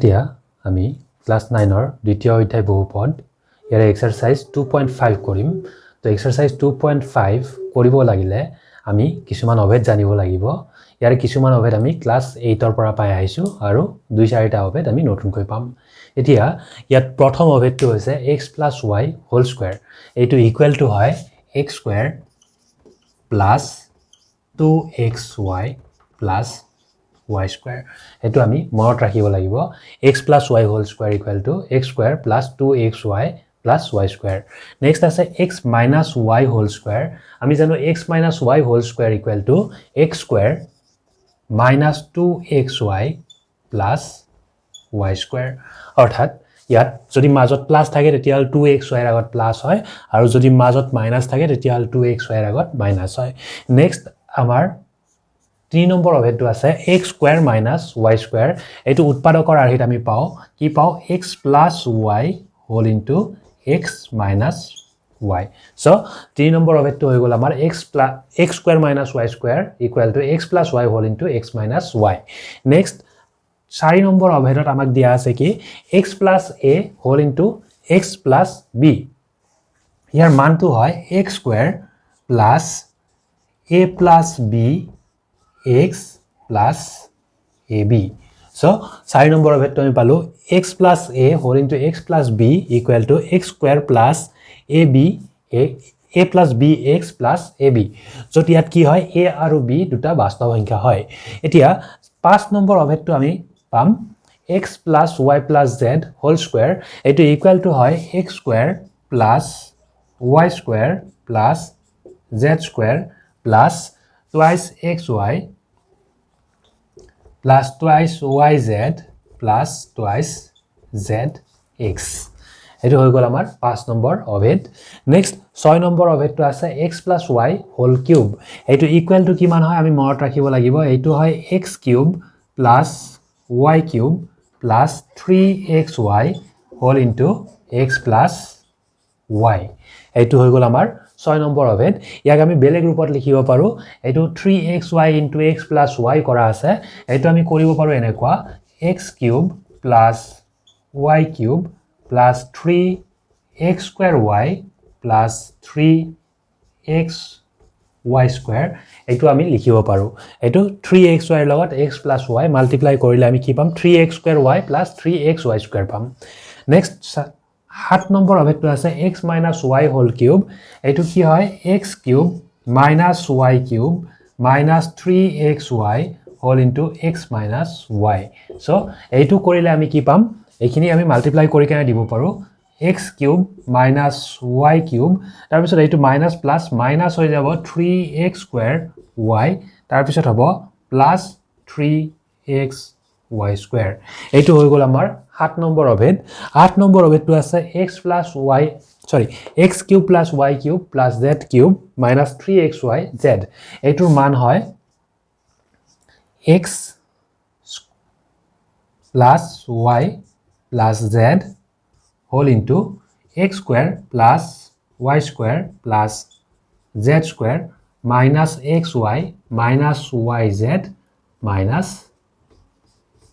এতিয়া আমি ক্লাস 9 ৰ দ্বিতীয় অধ্যায় বহুপদ ইয়াৰ এক্সাৰসাইজ 2.5 কৰিম তো এক্সাৰসাইজ 2.5 কৰিব লাগিলে আমি কিছুমান অভেদ জানিব লাগিব ইয়াৰ কিছুমান অভেদ আমি ক্লাস 8 ৰ পৰা পাই আহিছো আৰু 2-4টা অভেদ আমি নতুনকৈ পাম এতিয়া ইয়াত প্ৰথম অভেদটো হৈছে x + y হোল স্কয়াৰ এইটো ইকুৱেল টু হয় x square plus 2xy plus y square এটো আমি মনত ৰাখিব লাগিব x + y whole square equal to x square plus 2xy plus y square next আছে x minus y whole square আমি জানো x minus y whole square equal to x square minus 2xy plus y square অৰ্থাৎ ইয়াত যদি মাজত plus থাকে তেতিয়া 2xy এৰ আগত প্লাস হয় আৰু যদি মাজত মাইনাস থাকে তেতিয়া 2xy এৰ আগত মাইনাস হয় নেক্সট আমাৰ 3 নম্বৰ অভেদটো আছে x square minus y square এটো উৎপাদকৰ আৰ্হিত আমি পাও কি পাও x plus y whole into x minus y so 3 number অভেদটো হৈ গল আমাৰ x square minus y square equal to x plus y whole into x minus y next 4 number অভেদত আমাক দিয়া আছে কি x plus a whole into x plus b ইয়াৰ মানটো হয় x square plus a plus b x plus ab so 4 number অভেদটো আমি পালো x plus a whole into x plus b equal to x square plus ab a plus b x plus ab so ইয়াত কি হয় a আৰু b দুটা বাস্তৱ সংখ্যা হয় এতিয়া 5 নম্বৰ অভেদটো আমি পাম x plus y plus z whole square এটো ইকুৱেল টু হয় x square plus y square plus z square plus twice xy plus twice yz plus twice zx এটো হৈ গল আমাৰ 5 নম্বৰ অভেদ নেক্সট 6 নম্বৰ অভেদটো আছে x plus y whole cube এটো equal to কিমান হয় আমি মনত ৰাখিব লাগিব এটো হয় x cube plus y cube plus 3xy whole into x plus y এটো হৈ গল আমাৰ 6 নম্বৰ অভেদ ইয়াক আমি বেলেগ ৰূপত লিখিব পাৰো এটো 3xy into x plus y কৰা আছে এটো আমি কৰিব পাৰো এনেকুৱা x cube plus y cube plus 3x square y plus 3x y square এটো আমি লিখিব পাৰো এটো 3xy এৰ লগত x plus y মাল্টিপ্লাই কৰিলে আমি কি পাম 3x square y plus 3xy square পাম নেক্সট 7 নম্বৰ অভেদটো আছে x minus y whole cube এটো কি হয় x cube minus y cube minus 3xy whole into x minus y so এইটো কৰিলে আমি কি পাম এইখিনি আমি মাল্টিপ্লাই কৰি কেনে দিব পাৰো x cube minus y cube তাৰ পিছত এইটো মাইনাস প্লাস মাইনাস হৈ যাব 3x square y তাৰ পিছত হ'ব প্লাস 3x y square এইটো হৈ গল আমাৰ 7 নম্বৰ অভেদ 8 নম্বৰ অভেদটো আছে x cube plus y cube plus z cube minus 3xy z এইটোৰ মান হয় x plus y plus z whole into x square plus y square plus z square minus xy minus yz minus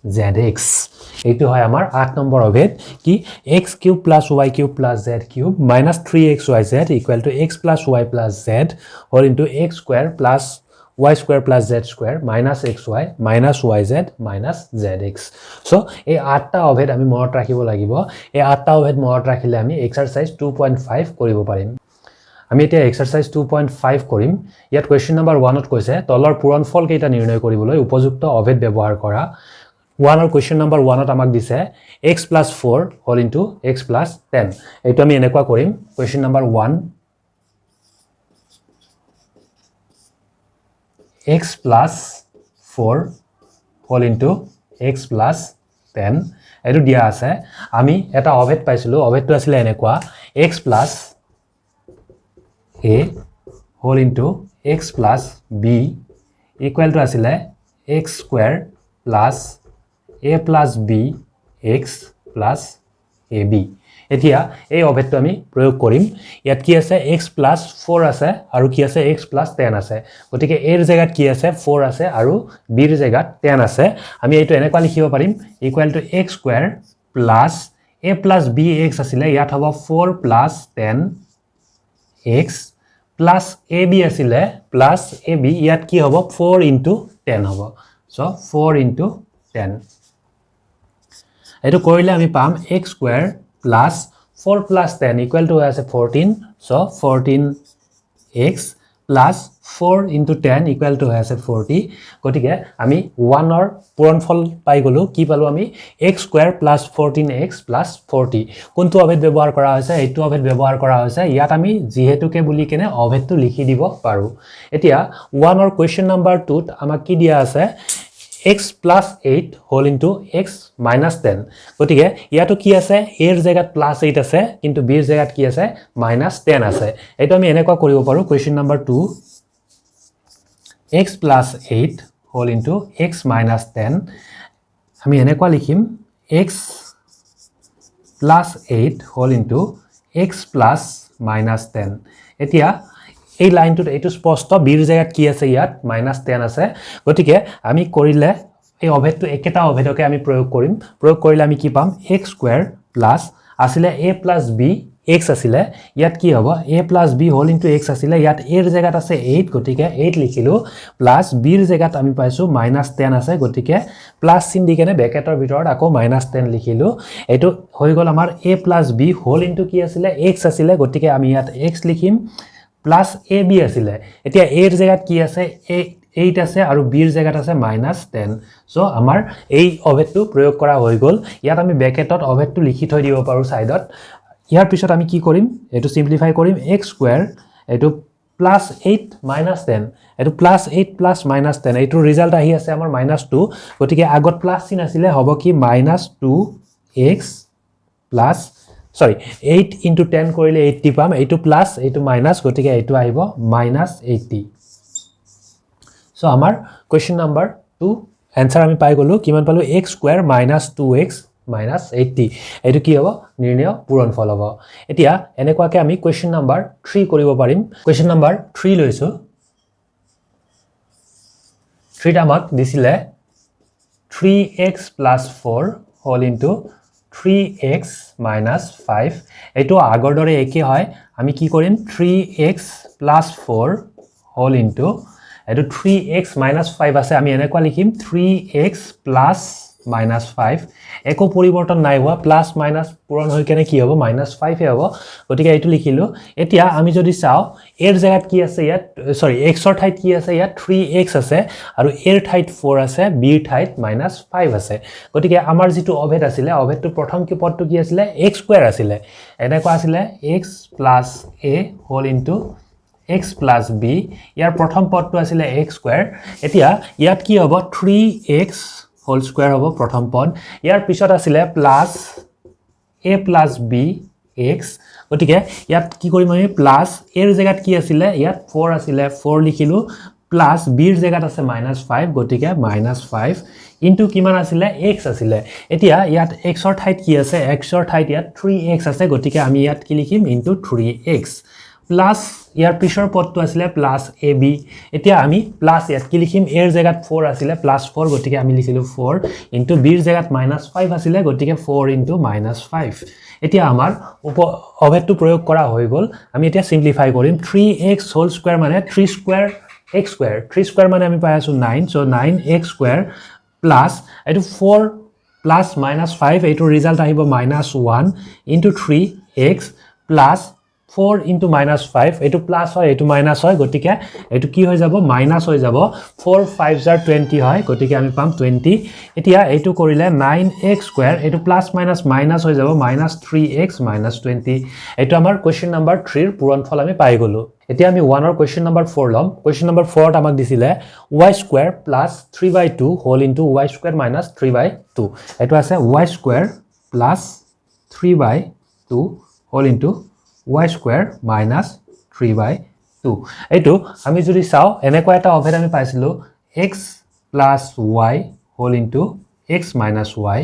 zx এইটো হয় আমাৰ 8 number অভেদ কি x cube plus y cube plus z cube minus 3xyz equal to x plus y plus z whole into x square plus y square plus z square minus xy minus yz minus zx so এই 8টা অভেদ আমি মনত ৰাখিব লাগিব এই 8টা অভেদ মনত ৰাখিলে আমি এক্সাৰসাইজ 2.5 কৰিব পাৰিম আমি এতিয়া এক্সাৰসাইজ 2.5 কৰিম ইয়াত কোৱেশ্চন নম্বৰ 1 ত কৈছে তলৰ পূৰণফল কেইটা নিৰ্ণয় কৰিবলৈ উপযুক্ত অভেদ ব্যৱহাৰ কৰা 1 or question number 1 ত আমাক দিছে x plus 4 whole into x plus 10 এইটো আমি এনেকুৱা কৰিম question number 1 x plus 4 whole into x plus 10 এইটো দিয়া আছে আমি এটা অভেদ পাইছিলো অভেদটো আছিল এনেকুৱা x plus a whole into x plus b equal to আছিল x square plus a plus b x plus ab এতিয়া এই অভেদটো আমি প্ৰয়োগ কৰিম ইয়াত কি আছে x + 4 আছে আৰু কি আছে x + 10 আছে গতিকে a ৰ জায়গাত কি আছে 4 আছে আৰু b ৰ জায়গাত 10 আছে আমি এইটো এনেকুৱা লিখিব পাৰিম = x² + a + b x আছিল ইয়াত হ'ব 4 + 10x + ab আছিল + ab ইয়াত কি হ'ব 4 * 10 হ'ব সো 4 * 10 এইটো কৰিলে আমি পাম x² + 4 + 10 = আছে 14 so 14x + 4 * 10 = আছে 40 গতিকে আমি 1 ৰ পূৰণফল পাই গলো কি পালো আমি x² + 14x + 40 কোনটো অভেদ ব্যৱহাৰ কৰা হৈছে এইটো অভেদ ব্যৱহাৰ কৰা হৈছে ইয়াত আমি যেহেতুকে বুলি কেনে অভেদটো লিখি দিব পাৰো এতিয়া 1 ৰ কোৱেশ্চন নম্বৰ 2 ত আমাক কি দিয়া আছে x + 8 whole into x - 10 গতিকে ইয়াতো কি আছে a ৰ জায়গাত +8 আছে কিন্তু b ৰ জায়গাত কি আছে -10 আছে এটো আমি এনেকুৱা কৰিব পাৰো question number 2 x + 8 whole into x - 10 আমি এনেকুৱা লিখিম x + 8 whole into x + -10 এতিয়া এই লাইনটোত এইটো স্পষ্ট b ৰ জায়গাত কি আছে ইয়াত -10 আছে গতিকে আমি কৰিলে এই অভেদটো একেটা অভেদকে আমি প্ৰয়োগ কৰিলে আমি কি পাম x² প্লাস আসিলে a + b x আসিলে ইয়াত কি হ'ব a + b whole into x আসিলে ইয়াত a ৰ জায়গাত আছে 8 গতিকে 8 লিখিলো প্লাস b ৰ জায়গাত আমি পাইছো -10 আছে গতিকে প্লাস চিন দি কেনে ব্ৰেকেটৰ ভিতৰত আকৌ -10 লিখিলো এটো হৈ গল আমাৰ a + b whole into কি আসিলে x আসিলে গতিকে আমি ইয়াত x লিখিম প্লাস ab আসিলে এতিয়া a ৰ জায়গাত কি আছে 8 আছে আৰু b ৰ জায়গাত আছে -10 সো আমাৰ এই অভেদটো প্ৰয়োগ কৰা হৈ গল ইয়াত আমি ব্ৰেকেটত অভেদটো লিখি থৈ দিব পাৰো সাইডত ইয়াৰ পিছত আমি কি কৰিম এটো সিম্পলিফাই কৰিম x² এটো +8 -10 এটো +8 + -10 এটো ৰিজাল্ট আহি আছে আমাৰ -2 গতিকে আগত প্লাস চিন আছিল হ'ব কি -2x প্লাস sorry 8 into 10 কৰিলে 80 পাম এইটো প্লাস এইটো মাইনাস গতিকে এইটো আহিব -80 সো আমাৰ কোৱেশ্চন নম্বৰ 2 आंसर আমি পাই গলো কিমান পালো x² - 2x - 80 এটো কি হ'ব নিৰ্ণয় পূৰণফল হ'ব এতিয়া এনেকুৱাকে আমি কোৱেশ্চন নম্বৰ 3 কৰিব পাৰিম কোৱেশ্চন নম্বৰ 3 লৈছো 3 টা আমাক দিছিলে 3x + 4 whole into 3x - 5 এটো আগৰ দৰে একে হয় আমি কি কৰিম 3x + 4 whole into এটো 3x - 5 আছে আমি এনেকুৱা লিখিম 3x + -5 একো পৰিৱৰ্তন নাই হোৱা প্লাস মাইনাস পূৰণ হৈ কেনে কি হ'ব -5 হে হ'ব গতিকে এইটো লিখিলো এতিয়া আমি যদি চাও a ৰ জায়গাত কি আছে ইয়াত সৰি x ৰ ঠাইত কি আছে ইয়াত 3x আছে আৰু a ৰ ঠাইত 4 আছে b ৰ ঠাইত -5 আছে গতিকে আমাৰ যেটো অভেদ আছিল অভেদটো প্ৰথম কি পদটো কি আছিল x² আছিল এনেকুৱা আছিল x + a whole into x + b ইয়াৰ প্ৰথম পদটো আছিল x² এতিয়া ইয়াত কি হ'ব 3x whole square হ'ব প্ৰথম পদ ইয়াৰ পিছত আছিল প্লাস a + b x গতিকে ইয়াত কি কৰিম আমি প্লাস a ৰ জায়গাত কি আছিল ইয়াত 4 আছিল 4 লিখিলো প্লাস b ৰ জায়গাত আছে -5 গতিকে -5 ইনটু কিমান আছিল x আছিল এতিয়া ইয়াত x ৰ ঠাইত কি আছে x ৰ ঠাইত ইয়াত 3x আছে গতিকে আমি ইয়াত কি লিখিম ইনটু 3x প্লাস ইয়াৰ পিছৰ পদটো আছিল প্লাস ab এতিয়া আমি প্লাস ইয়াত কি লিখিম a ৰ জায়গাত 4 আছিল +4 গতিকে আমি লিখিলো 4 ইনটু b ৰ জায়গাত -5 আছিল গতিকে 4 ইনটু -5 এতিয়া আমাৰ অভেদটো প্ৰয়োগ কৰা হৈ গল আমি এতিয়া সিম্পলিফাই কৰিম 3x whole square মানে 3² x² 3² মানে আমি পাই আছো 9 সো 9x² প্লাস এটো 4 প্লাস -5 এটো ৰিজাল্ট আহিব -1 ইনটু 3x প্লাস 4 into -5 এটো প্লাস হয় এটো মাইনাস হয় গটিকে এটো কি হৈ যাব মাইনাস হৈ যাব 4 5 are 20 হয় গটিকে আমি পাম 20 এতিয়া এটো কৰিলে 9x² এটো প্লাস মাইনাস মাইনাস হৈ যাব -3x - 20 এটো আমাৰ কোৱেশ্চন নম্বৰ 3 ৰ পূৰণফল আমি পাই গলো এতিয়া আমি 1 ৰ কোৱেশ্চন নম্বৰ 4 লম কোৱেশ্চন নম্বৰ 4 ত আমাক দিছিলে y² + 3/2 whole into y² - 3/2 এটো আছে y² + 3/2 whole into y² - 3/2 এটো আমি যদি চাও এনেকুৱা এটা অভেদ আমি পাইছিলো x + y whole into x - y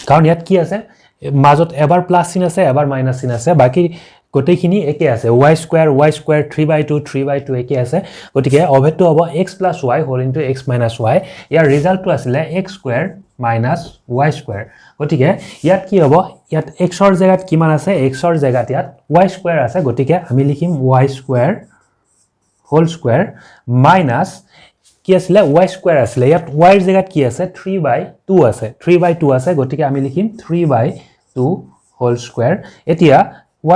কাৰণ ইয়াত কি আছে মাজত এবাৰ প্লাস চিন আছে এবাৰ মাইনাস চিন আছে বাকি গোটেইখিনি একে আছে y স্কয়াৰ 3/2 3/2 একে আছে গতিকে অভেদটো হ'ব x + y whole into x - y ইয়াৰ ৰিজাল্টটো আছিল x square minus y square গতিকে ইয়াত কি হ'ব ইয়াত x ৰ জায়গাত কিমান আছে x ৰ জায়গাত ইয়াত y স্কয়াৰ আছে গতিকে আমি লিখিম y square whole square minus কি আছিল y স্কয়াৰ আছিল ইয়াত y ৰ জায়গাত কি আছে 3/2 আছে 3/2 আছে গতিকে আমি লিখিম 3/2 হোল স্কয়াৰ এতিয়া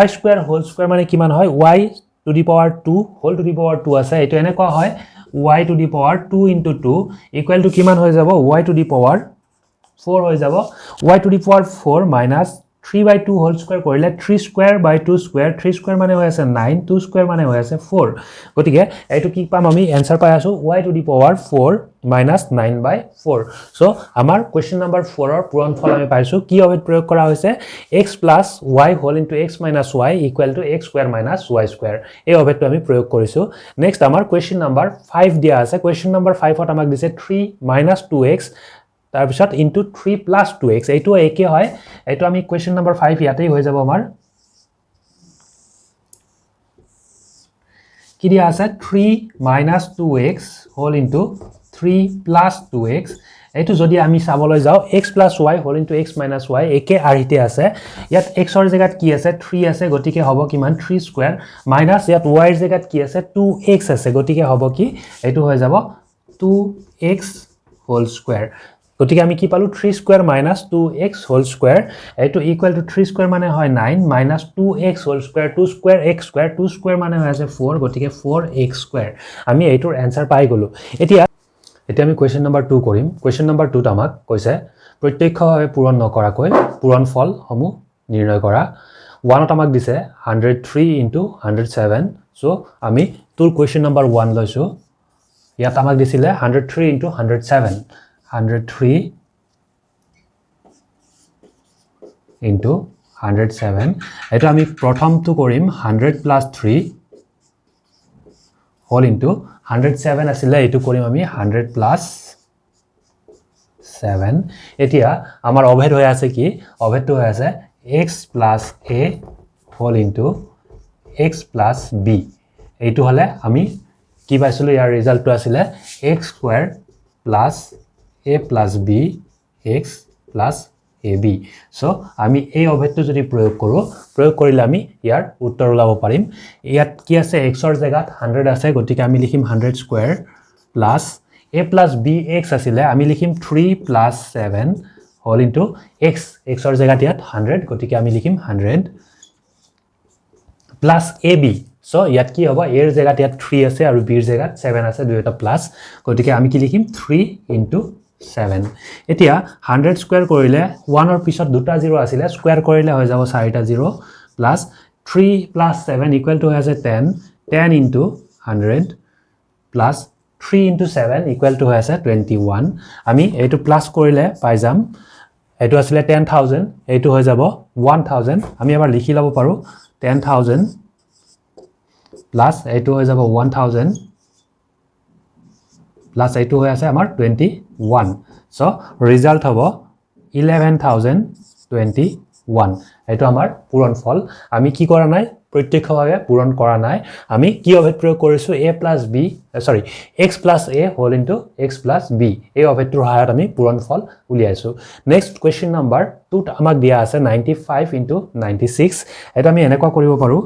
y স্কয়াৰ হোল স্কয়াৰ মানে কিমান হয় y to the power 2 whole to the power 2 আছে এটো এনেকুৱা হয় y to the power 2 * 2 equal to কিমান হৈ যাব y টু দি পাৱাৰ 4 হৈ যাব y to the power 4 minus 3/2 whole square কৰিলে 3 স্কয়াৰ বাই 2 স্কয়াৰ 3 স্কয়াৰ মানে হৈ আছে 9 2 স্কয়াৰ মানে হৈ আছে 4 গতিকে এইটো কি পাম আমি आंसर পাই আছো y to the power 4 minus 9/4 so আমাৰ কোৱেশ্চন নম্বৰ 4 ৰ পূৰণ ফল আমি পাইছো কি অভেদ প্ৰয়োগ কৰা হৈছে x + y whole into x - y equal to x square minus y square এই অভেদটো আমি প্ৰয়োগ কৰিছো নেক্সট আমাৰ কোৱেশ্চন নম্বৰ 5 দিয়া আছে কোৱেশ্চন নম্বৰ 5 ত আমাক দিছে 3 - 2x তাৰ পিছত ইনটু 3 + 2x এইটো একে হয় এইটো আমি কোৱেশ্চন নম্বৰ 5 ইয়াতেই হৈ যাব আমাৰ কি দিয়া আছে 3 - 2x হোল ইনটু 3 + 2x এইটো যদি আমি চাবলৈ যাও x + y whole into x - y একে আৰিতে আছে ইয়াত x ৰ জায়গাত কি আছে 3 আছে গতিকে হ'ব কিমান 3 স্কয়াৰ মাইনাস ইয়াত y ৰ জায়গাত কি আছে 2x আছে গতিকে হ'ব কি এইটো হৈ যাব 2x হোল স্কয়াৰ গতিকে আমি কি পালো 3 square minus 2x whole square এটো ইকুৱেল টু 3 স্কয়াৰ মানে হয় 9 minus 2x whole square 2 square x square 2 square মানে হৈ আছে 4 গতিকে 4x স্কয়াৰ আমি এইটোৰ आंसर পাই গলো এতিয়া আমি কোৱেশ্চন নম্বৰ 2 কৰিম কোৱেশ্চন নম্বৰ 2 ত আমাক কৈছে প্ৰত্যক্ষভাৱে পূৰণ নকৰাকৈ পূৰণ ফল সমূহ নিৰ্ণয় কৰা 1 ত আমাক দিছে 103 * 107 সো আমি তোৰ কোৱেশ্চন নম্বৰ 1 লৈছো ইয়াত আমাক দিছিলে 103 * 107 103 into 107 এটো আমি প্ৰথমটো কৰিম 100 + 3 হোল ইনটু 107 আছিল এটো কৰিম আমি 100 + 7 এতিয়া আমাৰ অভেদ হৈ আছে কি অভেদটো হৈ আছে x + a whole into x + b এইটো হলে আমি কি পাইছিলো ইয়াৰ ৰিজাল্টটো আছিল x square plus a plus b x plus ab so আমি এই অভেদটো যদি প্ৰয়োগ কৰিলে আমি ইয়াৰ উত্তৰ ওলাব পাৰিম ইয়াত কি আছে x ৰ জায়গাত 100 আছে গতিকে আমি লিখিম 100 square plus a plus b x আছিল আমি লিখিম 3 plus 7 হোল ইনটু x ৰ জায়গাত ইয়াত 100 গতিকে আমি লিখিম 100 প্লাস ab সো ইয়াত কি হ'ব a ৰ জায়গাত ইয়াত 3 আছে আৰু b ৰ জায়গাত 7 আছে দুইটা প্লাস গতিকে আমি কি লিখিম 3 * 7 এতিয়া 100 স্কয়াৰ কৰিলে 1 ৰ পিছত দুটা 0 আছিল স্কয়াৰ কৰিলে হৈ যাব 4টা 0 প্লাস 3 + 7 ইকুৱেল টু আছে 10 10 * 100 প্লাস 3 * 7 ইকুৱেল টু আছে 21 আমি এইটো প্লাস কৰিলে পাই যাম এইটো আছিল 10000 এইটো হৈ যাব 1000 আমি এবাৰ লিখি লব পাৰো 10000 প্লাস এইটো হৈ যাব 1000 প্লাস এইটো হৈ আছে আমাৰ 21 সো ৰিজাল্ট হ'ব 11021 এইটো আমাৰ পূৰণ ফল আমি কি কৰা নাই প্ৰত্যক্ষভাৱে পূৰণ কৰা নাই আমি কি অভেদ প্ৰয়োগ কৰিছো a plus b সৰি x plus a whole into x plus b এই অভেদটোৰ সহায়ত আমি পূৰণ ফল উলিয়াইছো নেক্সট কোৱেশ্চন নম্বৰ 2 ত আমাক দিয়া আছে 95 * 96 এটা আমি এনেকুৱা কৰিব পাৰো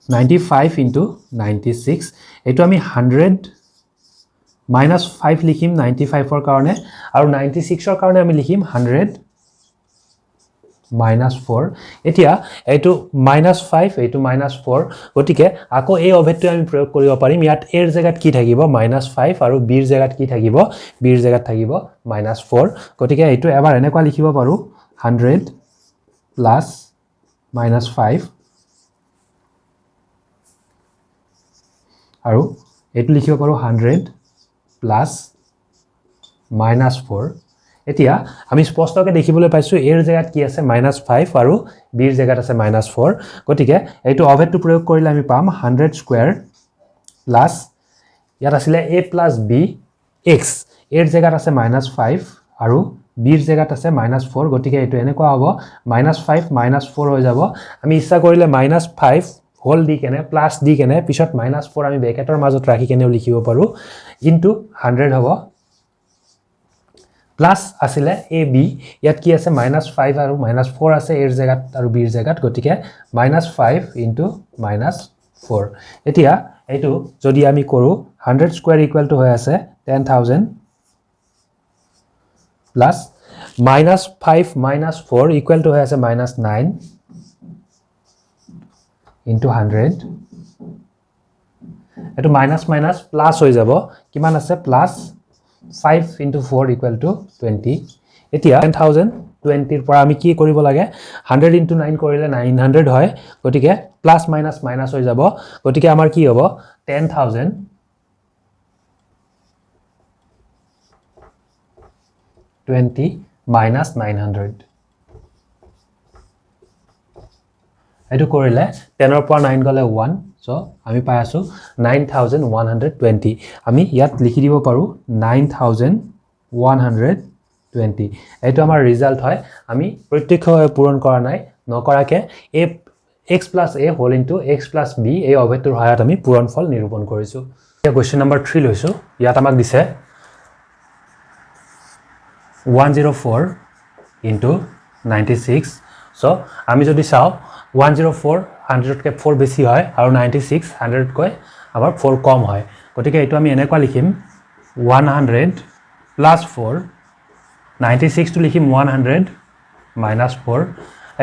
95 * 96 এটো আমি 100 -5 লিখিম 95 ৰ কাৰণে আৰু 96 ৰ কাৰণে আমি লিখিম 100 -4 এতিয়া এইটো -5 এইটো -4 গতিকে আকৌ এই অভেদটো আমি প্ৰয়োগ কৰিব পাৰিম ইয়াত a ৰ জায়গাত কি থাকিব -5 আৰু b ৰ জায়গাত কি থাকিব b ৰ জায়গাত থাকিব -4 গতিকে এইটো এবাৰ এনেকুৱা লিখিব পাৰো 100 প্লাস -5 আৰু এইটো লিখিব পাৰো 100 প্লাস -4 এতিয়া আমি স্পষ্টকৈ দেখিবলৈ পাইছো a ৰ জায়গাত কি আছে -5 আৰু b ৰ জায়গাত আছে -4 গতিকে এইটো অভেদটো প্ৰয়োগ কৰিলে আমি পাম 100 স্কয়াৰ প্লাস ইয়াত আছিল a plus b x a ৰ জায়গাত আছে -5 আৰু বিৰ জেগাত আছে -4 গতিকে এটো এনেকুৱা হ'ব -5 -4 হৈ যাব আমি ইচ্ছা কৰিলে -5 হোল দি কেনে প্লাস দি কেনে পিছত -4 আমি ব্ৰেকেটৰ মাজত ৰাখি কেনেও লিখিব পাৰো ইনটু 100 হ'ব প্লাস আছিলে a b ইয়াত কি আছে -5 আৰু -4 আছে এৰ জেগাত আৰু বিৰ জেগাত গতিকে -5 ইনটু -4 এতিয়া এটো যদি আমি কৰো 100 স্কয়াৰ ইকুৱেল টু হৈ আছে 10000 প্লাস -5 -4 ইকুৱেল টু হৈ আছে -9 into 100 এটো মাইনাস মাইনাস প্লাস হৈ যাব কিমান আছে প্লাস 5 into 4 equal to 20 এতিয়া 10020 এর পৰা আমি কি কৰিব লাগে 100 into 9 কৰিলে 900 হয় গটিকে প্লাস মাইনাস মাইনাস হৈ যাব গটিকে আমাৰ কি হ'ব 10000 20 minus 900 এটো কৰিলে 10 ৰ পৰা 9 গলে 1 সো আমি পাই আছো 9120 আমি ইয়াত লিখি দিব পাৰো 9120 এটো আমাৰ ৰিজাল্ট হয় আমি প্ৰত্যক্ষভাৱে পূৰণ কৰা নাই নকৰাকে a x plus a whole into x plus b এই অভেদটোৰ সহায়ত আমি পূৰণফল নিৰূপণ কৰিছো এতিয়া কোৱেশ্চন নম্বৰ 3 লৈছো ইয়াত আমাক দিছে 104 into 96 so আমি যদি চাও 104 100 কে 4 বেছি হয় আৰু 96 100 কৈ আমাৰ 4 কম হয় গতিকে এটো আমি এনেকুৱা লিখিম 100 plus 4 96 to লিখিম 100 minus 4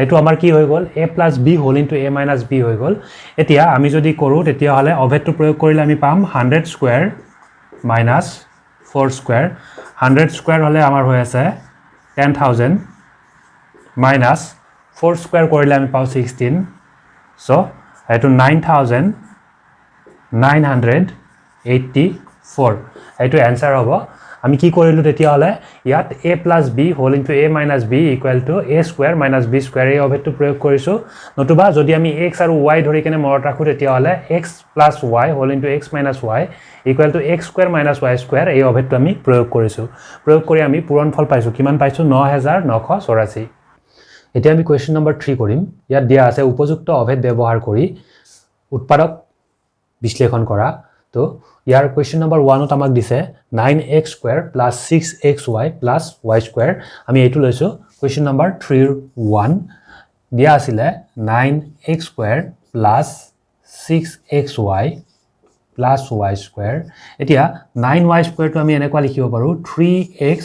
এটো আমাৰ কি হৈ গল a plus b whole into a minus b হৈ গল এতিয়া আমি যদি কৰো তেতিয়া হলে অভেদটো প্ৰয়োগ কৰিলে আমি পাম 100 স্কয়াৰ minus 4 স্কয়াৰ 100 স্কয়াৰ হলে আমাৰ হৈ আছে 10000 minus 4 স্কয়াৰ কৰিলে আমি পাও 16 so এটো 9984 এটো आंसर হ'ব আমি কি কৰিলো তেতিয়া হলে ইয়াত a plus b whole into a minus b equal to a square minus b square এই অভেদটো প্ৰয়োগ কৰিছো নতুবা যদি আমি x আৰু y ধৰি কেনে মনত ৰাখো তেতিয়া হলে x plus y whole into x minus y equal to x square minus y square এই অভেদটো আমি প্ৰয়োগ কৰিছো প্ৰয়োগ কৰি আমি পূৰণফল পাইছো কিমান পাইছো 9984 এতিয়া আমি কোৱেশ্চন নম্বৰ 3 কৰিম ইয়াত দিয়া আছে উপযুক্ত অভেদ ব্যৱহাৰ কৰি উৎপাদক বিশ্লেষণ কৰা তো ইয়াৰ কোৱেশ্চন নম্বৰ 1 ত আমাক দিছে 9x square plus 6xy plus y square আমি এটো লৈছো কোৱেশ্চন নম্বৰ 3 1 দিয়া আছিল 9x square plus 6xy plus y square এতিয়া 9y square to আমি এনেকুৱা লিখিব পাৰো 3x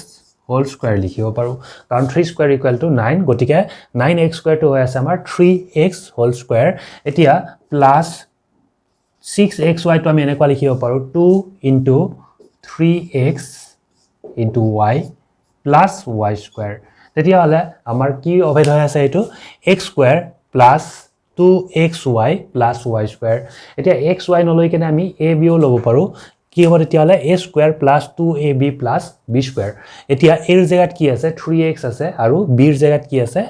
whole square লিখিব পাৰো কাৰণ 3 square equal to 9 গটিকে 9x square to হৈ আছে আমাৰ 3x whole square এতিয়া plus 6xy to আমি এনেকুৱা লিখিব পাৰো 2 into 3x into y plus y square তেতিয়া হলে আমাৰ কি অভেদ হৈ আছে এটো x square plus 2xy plus y square এতিয়া xy নলৈ কেনে আমি a b ও লব পাৰো কি হ'ব তেতিয়া হলে a square plus 2ab plus b square এতিয়া a ৰ জায়গাত কি আছে 3x আছে আৰু b ৰ জায়গাত কি আছে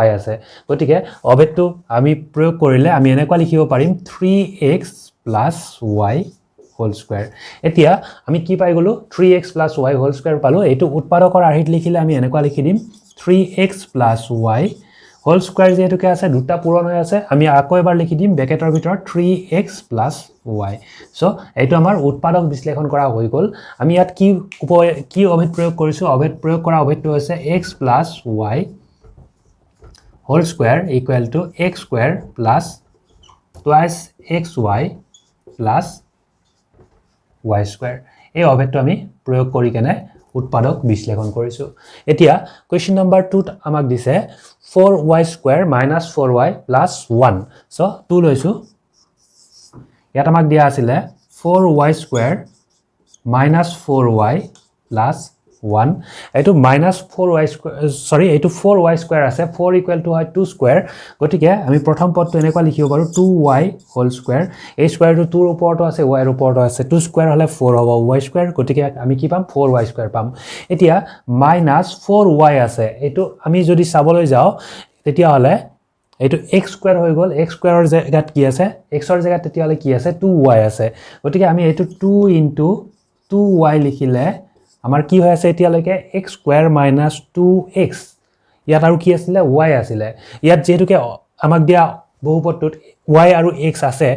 y আছে গটিকে অভেদটো আমি প্ৰয়োগ কৰিলে আমি এনেকুৱা লিখিব পাৰিম 3x plus y whole square এতিয়া আমি কি পাই গলো 3x plus y whole square পালো এটো উৎপাদকৰ আৰ্হিত লিখিলে আমি এনেকুৱা লিখি দিম 3x plus y whole square যেটো কে আছে দুটা পূৰণ হৈ আছে আমি আকৌ এবাৰ লিখি দিম ব্ৰেকেটৰ ভিতৰত 3x plus y সো এটো আমাৰ উৎপাদক বিশ্লেষণ কৰা হৈ গল আমি ইয়াত কি অভেদ প্ৰয়োগ কৰিছো অভেদ প্ৰয়োগ কৰা অভেদটো হৈছে x plus y whole square equal to x square plus twice xy plus y square এই অভেদটো আমি প্ৰয়োগ কৰি কেনে উৎপাদক বিশ্লেষণ কৰিছো এতিয়া কোৱেশ্চন নম্বৰ 2 আমাক দিছে 4y square minus 4y plus 1 so 2 লৈছো ইয়াত আমাক দিয়া আছিল 4y square minus 4y plus 1 এটো minus 4y square sorry এটো 4y square আছে 4 equal to 2 square গটিকে আমি প্ৰথম পদটো এনেকুৱা লিখিব পাৰো 2y whole square এই স্কয়াৰ টো 2 ৰ ওপৰটো আছে y ৰ ওপৰটো আছে 2 square হলে 4 হ'ব y square গটিকে আমি কি পাম 4y square পাম এতিয়া minus 4y আছে এটো আমি যদি চাবলৈ যাও তেতিয়া হলে এটো x square হৈ গল x square ৰ জায়গাত কি আছে x ৰ জায়গাত তেতিয়া হলে কি আছে 2y আছে গটিকে আমি এটো 2 into 2y লিখিলে আমাৰ কি হৈ আছে এতিয়ালৈকে x স্কয়াৰ মাইনাস 2x ইয়াত আৰু কি আছিল y আছিল ইয়াত যেহেতুকে আমাক দিয়া বহুপদটোত y আৰু x আছে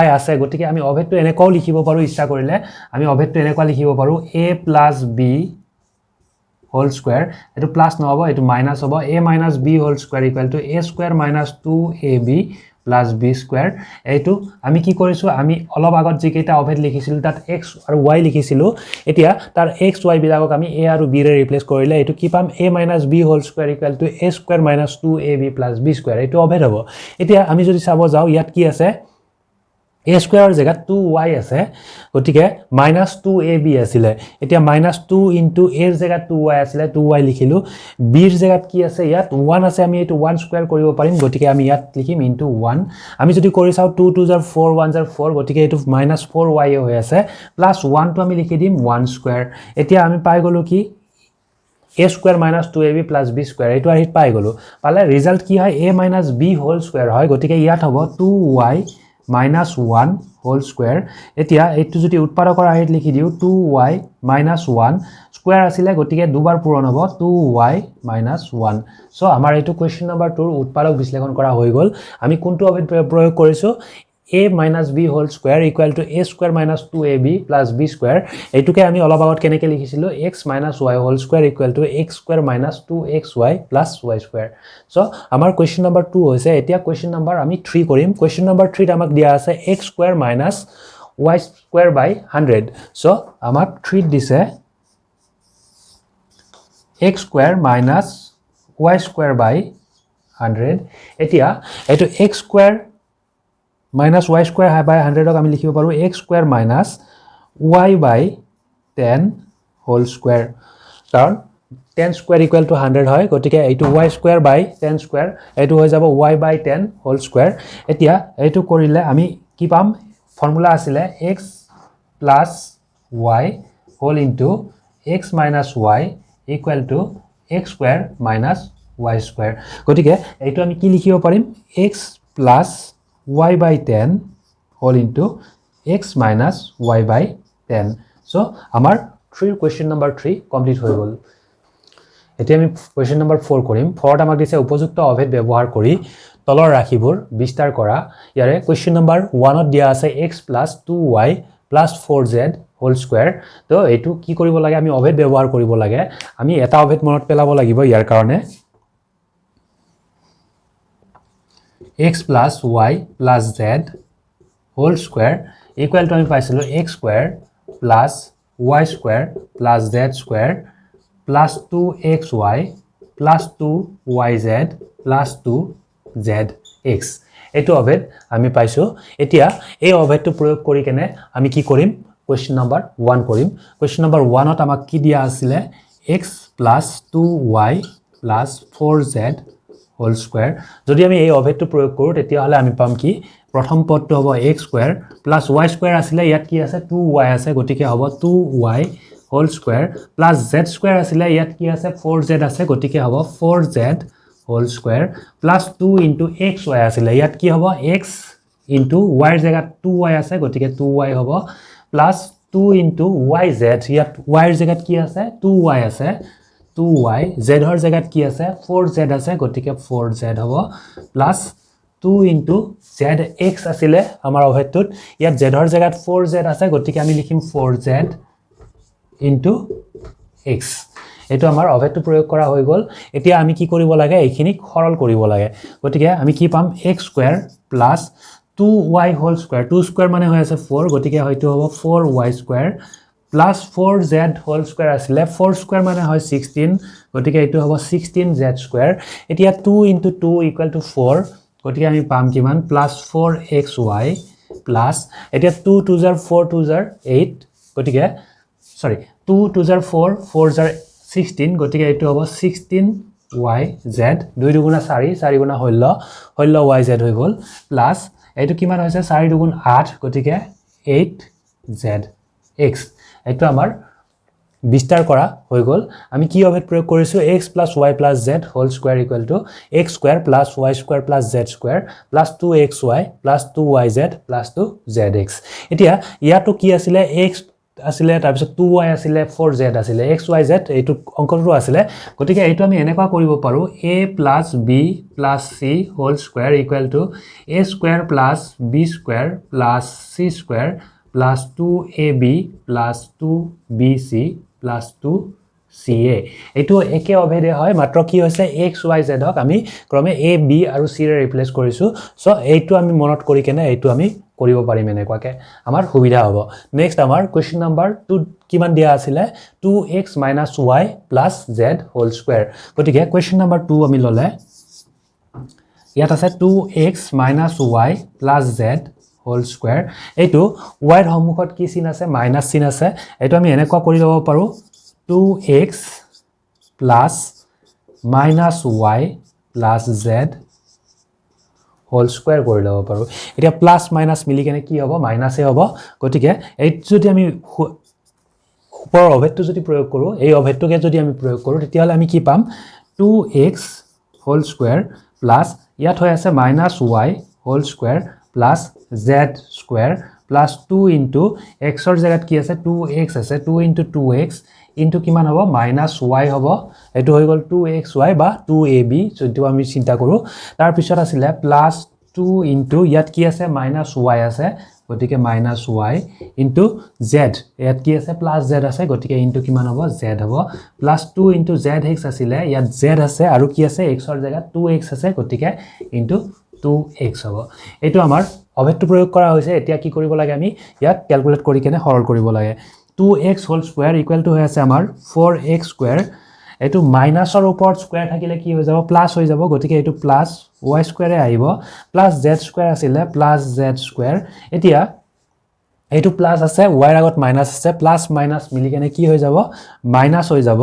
y আছে গতিকে আমি অভেদটো এনেকাও লিখিব পাৰো ইচ্ছা কৰিলে আমি অভেদটো এনেকা লিখিব পাৰো a + b whole square এটো প্লাস নহব এটো মাইনাস হ'ব a - b whole square = a square minus 2ab plus b square এইটো আমি কি কৰিছো আমি অলপ আগত যে কেইটা অভেদ লিখিছিল তাত x আৰু y লিখিছিলো এতিয়া তাৰ x y বিলাকক আমি a আৰু b ৰে ৰিপ্লেস কৰিলে এটো কি পাম a - b whole square = a square minus 2ab plus b square এইটো অভেদ হ'ব এতিয়া আমি যদি চাব যাও ইয়াত কি আছে a square জেগাত 2y আছে গটিকে -2ab আছিল এতিয়া -2 into a ৰ জেগাত 2y আছিল 2y লিখিলো b ৰ জেগাত কি আছে ইয়াত 1 আছে আমি এটো 1 স্কয়াৰ কৰিব পাৰিম গটিকে আমি ইয়াত লিখিম into 1 আমি যদি কৰি চাও 2 2 জাৰ 4 1 জাৰ 4 গটিকে এটো -4y হৈ আছে প্লাস 1 টো আমি লিখি দিম 1 স্কয়াৰ এতিয়া আমি পাই গলো কি a square minus 2ab plus b square এইটো আহিত পাই গলো পালে ৰিজাল্ট কি হয় a minus b whole square হয় গটিকে ইয়াত হ'ব 2y minus 1 whole square এতিয়া এইটো যদি উৎপাদকৰ আহিত লিখি দিও 2y minus 1 square আছিলে গটিকে দুবাৰ পূৰণ হ'ব 2y minus 1 সো আমাৰ এইটো কোৱেশ্চন নম্বৰ 2 ৰ উৎপাদক বিশ্লেষণ কৰা হৈ গল আমি কোনটো অভেদ প্ৰয়োগ কৰিছো a minus b whole square equal to a square minus 2ab plus b square এইটোকে আমি অলপ আগত কেনেকৈ লিখিছিলো x minus y whole square equal to x square minus 2xy plus y square so আমাৰ question number 2 হৈছে এতিয়া question number আমি 3 কৰিম question number 3 ত আমাক দিয়া আছে x square minus y square by 100 so আমাক 3 দিছে x square minus y square by 100 এতিয়া এটো x square minus y square by 100 ক আমি লিখিব পাৰো x square minus y by 10 whole square কারণ 10 square equal to 100 হয় গটিকে এইটো y square by 10 square এইটো হৈ যাব y by 10 whole square এতিয়া এইটো কৰিলে আমি কি পাম ফর্মুলা আছিল x plus y whole into x minus y equal to x square minus y square গটিকে এইটো আমি কি লিখিব পাৰিম x plus y by 10 whole into x minus y by 10 so আমাৰ 3 question number 3 complete হৈ গল এতিয়া আমি question number 4 কৰিম 4 ত আমাক দিছে উপযুক্ত অভেদ ব্যৱহাৰ কৰি তলৰ ৰাশিবোৰ বিস্তাৰ কৰা ইয়াৰে question number 1 ত দিয়া আছে x plus 2y plus 4z whole square তো এটো কি কৰিব লাগে আমি অভেদ ব্যৱহাৰ কৰিব লাগে আমি এটা অভেদ মনত পেলাব লাগিব ইয়াৰ কাৰণে x plus y plus z whole square equal to আমি পাইছিলো x square plus y square plus z square plus 2xy plus 2yz plus 2zx এটো অভেদ আমি পাইছো এতিয়া এই অভেদটো প্ৰয়োগ কৰি কেনে আমি কি কৰিম question number 1 কৰিম question number 1 ত আমাক কি দিয়া আছিল x plus 2y plus 4z whole square যদি আমি এই অভেদটো প্ৰয়োগ কৰো তেতিয়া হলে আমি পাম কি প্ৰথম পদটো হ'ব x square plus y square আছিল ইয়াত কি আছে 2y আছে গটিকে হ'ব 2y whole square plus z square আছিল ইয়াত কি আছে 4z আছে গটিকে হ'ব 4z whole square plus 2 into xy আছিল ইয়াত কি হ'ব x into y ৰ জায়গাত 2y আছে গটিকে 2y হ'ব plus 2 into yz ইয়াত y ৰ জায়গাত কি আছে 2y আছে 2y z ৰ জায়গাত কি আছে 4z আছে গটিকে 4z হ'ব প্লাস 2 into zx আছিল আমাৰ অভেদটোত ইয়াত z ৰ জায়গাত 4z আছে গটিকে আমি লিখিম 4z into x এটো আমাৰ অভেদটো প্ৰয়োগ কৰা হৈ গল এতিয়া আমি কি কৰিব লাগে এইখিনি সৰল কৰিব লাগে গটিকে আমি কি পাম x square plus 2y whole square 2 square মানে হৈ আছে 4 গটিকে হয়তো হ'ব 4y square plus 4z whole square আসলে 4 square মানে হয় 16 গটিকে এটো হ'ব 16z square এতিয়া 2 into 2 equal to 4 গটিকে আমি পাম কিমান plus 4xy plus এতিয়া 2 2 জাৰ 4 2 জাৰ 8 গটিকে সৰি 2 2 জাৰ 4 4 জাৰ 16 গটিকে এটো হ'ব 16yz 2 দুগুণা 4 4 গুণা 16 yz হৈ গল প্লাস এটো কিমান হৈছে 4 দুগুণ 8 গটিকে 8zx এটো আমাৰ বিস্তাৰ কৰা হৈ গল আমি কি অভেদ প্ৰয়োগ কৰিছো x + y + z whole square equal to x square plus y square plus z square plus 2xy plus 2yz plus 2zx এতিয়া ইয়াটো কি আছিল x আছিলে তাৰপিছত 2y আছিলে 4z আছিলে xyz এইটো অংকটো আছিলে গতিকে এইটো আমি এনেকুৱা কৰিব পাৰো a + b + c whole square equal to a square + b square + c square + 2ab + 2bc + 2ca এইটো একে অভেদে হয় মাত্ৰ কি হৈছে xyz হক আমি ক্ৰমে a b আৰু c ৰে ৰিপ্লেস কৰিছো সো এইটো আমি মনত কৰি কেনে এইটো আমি কৰিব পাৰিম এনেকুৱাকে আমাৰ সুবিধা হ'ব নেক্সট আমাৰ কোৱেশ্চন নাম্বাৰ 2 কিমান দিয়া আছিল 2x - y + z whole square গতিকে কোৱেশ্চন নাম্বাৰ 2 আমি ললে ইয়াত আছে 2x - y + z whole square এইটো y ৰ সম্মুখত কি চিন আছে মাইনাস চিন আছে এইটো আমি এনেকুৱা কৰি লব পাৰো 2x + -y + z whole square কৰি লব পাৰো এতিয়া প্লাস মাইনাস মিলি কেনে কি হ'ব মাইনাসে হ'ব গতিকে এই যদি আমি ওপৰৰ অভেদটো যদি প্ৰয়োগ কৰো এই অভেদটোকে যদি আমি প্ৰয়োগ কৰো তেতিয়া হলে আমি কি পাম 2x হোল স্কয়াৰ প্লাস ইয়াত হৈ আছে -y whole square plus z square plus 2 into x ৰ জায়গাত কি আছে 2x আছে 2 ইনটু 2x ইনটু কিমান হ'ব -y হ'ব এটো হৈ গল 2xy বা 2ab যদি আমি চিন্তা কৰো তাৰ পিছত আছিল প্লাস 2 ইনটু ইয়াত কি আছে -y আছে গতিকে -y ইনটু z ইয়াত কি আছে প্লাস z আছে গতিকে ইনটু কিমান হ'ব z হ'ব প্লাস 2 ইনটু zx আছিল ইয়াত z আছে আৰু কি আছে x ৰ জায়গাত 2x আছে গতিকে ইনটু 2x হ'ব এটো আমাৰ অভেদটো প্ৰয়োগ কৰা হৈছে এতিয়া কি কৰিব লাগে আমি ইয়াত ক্যালকুলেট কৰি কেনে সৰল কৰিব লাগে 2x whole square equal two হৈ আছে আমাৰ 4x স্কয়াৰ এটো মাইনাসৰ ওপৰত স্কয়াৰ থাকিলে কি হৈ যাব প্লাস হৈ যাব গতিকে এটো প্লাস y স্কয়াৰে আহিব প্লাস z স্কয়াৰ আছিল প্লাস z স্কয়াৰ এতিয়া এটো প্লাস আছে y ৰ আগত মাইনাস আছে প্লাস মাইনাস মিলি কেনে কি হৈ যাব মাইনাস হৈ যাব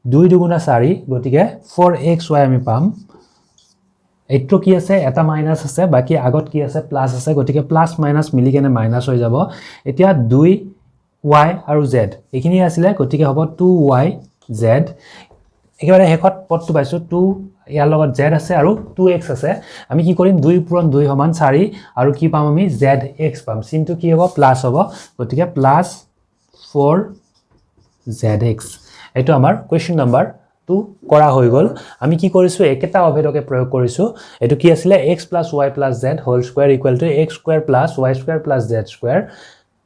2 দুগুণা 4 গতিকে 4xy আমি পাম এইটো কি আছে এটা মাইনাস আছে বাকি আগত কি আছে প্লাস আছে গতিকে প্লাস মাইনাস মিলি কেনে মাইনাস হৈ যাব এতিয়া 2y আৰু z এখিনি আছিল গতিকে হ'ব 2y z একেবাৰে হেকত পদটো পাইছো 2 ইয়াৰ লগত z আছে আৰু 2x আছে আমি কি কৰিম 2 পূৰণ 2 সমান 4 আৰু কি পাম আমি zx পাম চিনটো কি হ'ব প্লাস হ'ব গতিকে প্লাস 4zx এটো আমাৰ কোৱেশ্চন নাম্বাৰ 2 কৰা হৈ গল আমি কি কৰিছো একেটা অভেদকে প্ৰয়োগ কৰিছো এটো কি আছিল x + y + z whole square equal to x square + y square + z square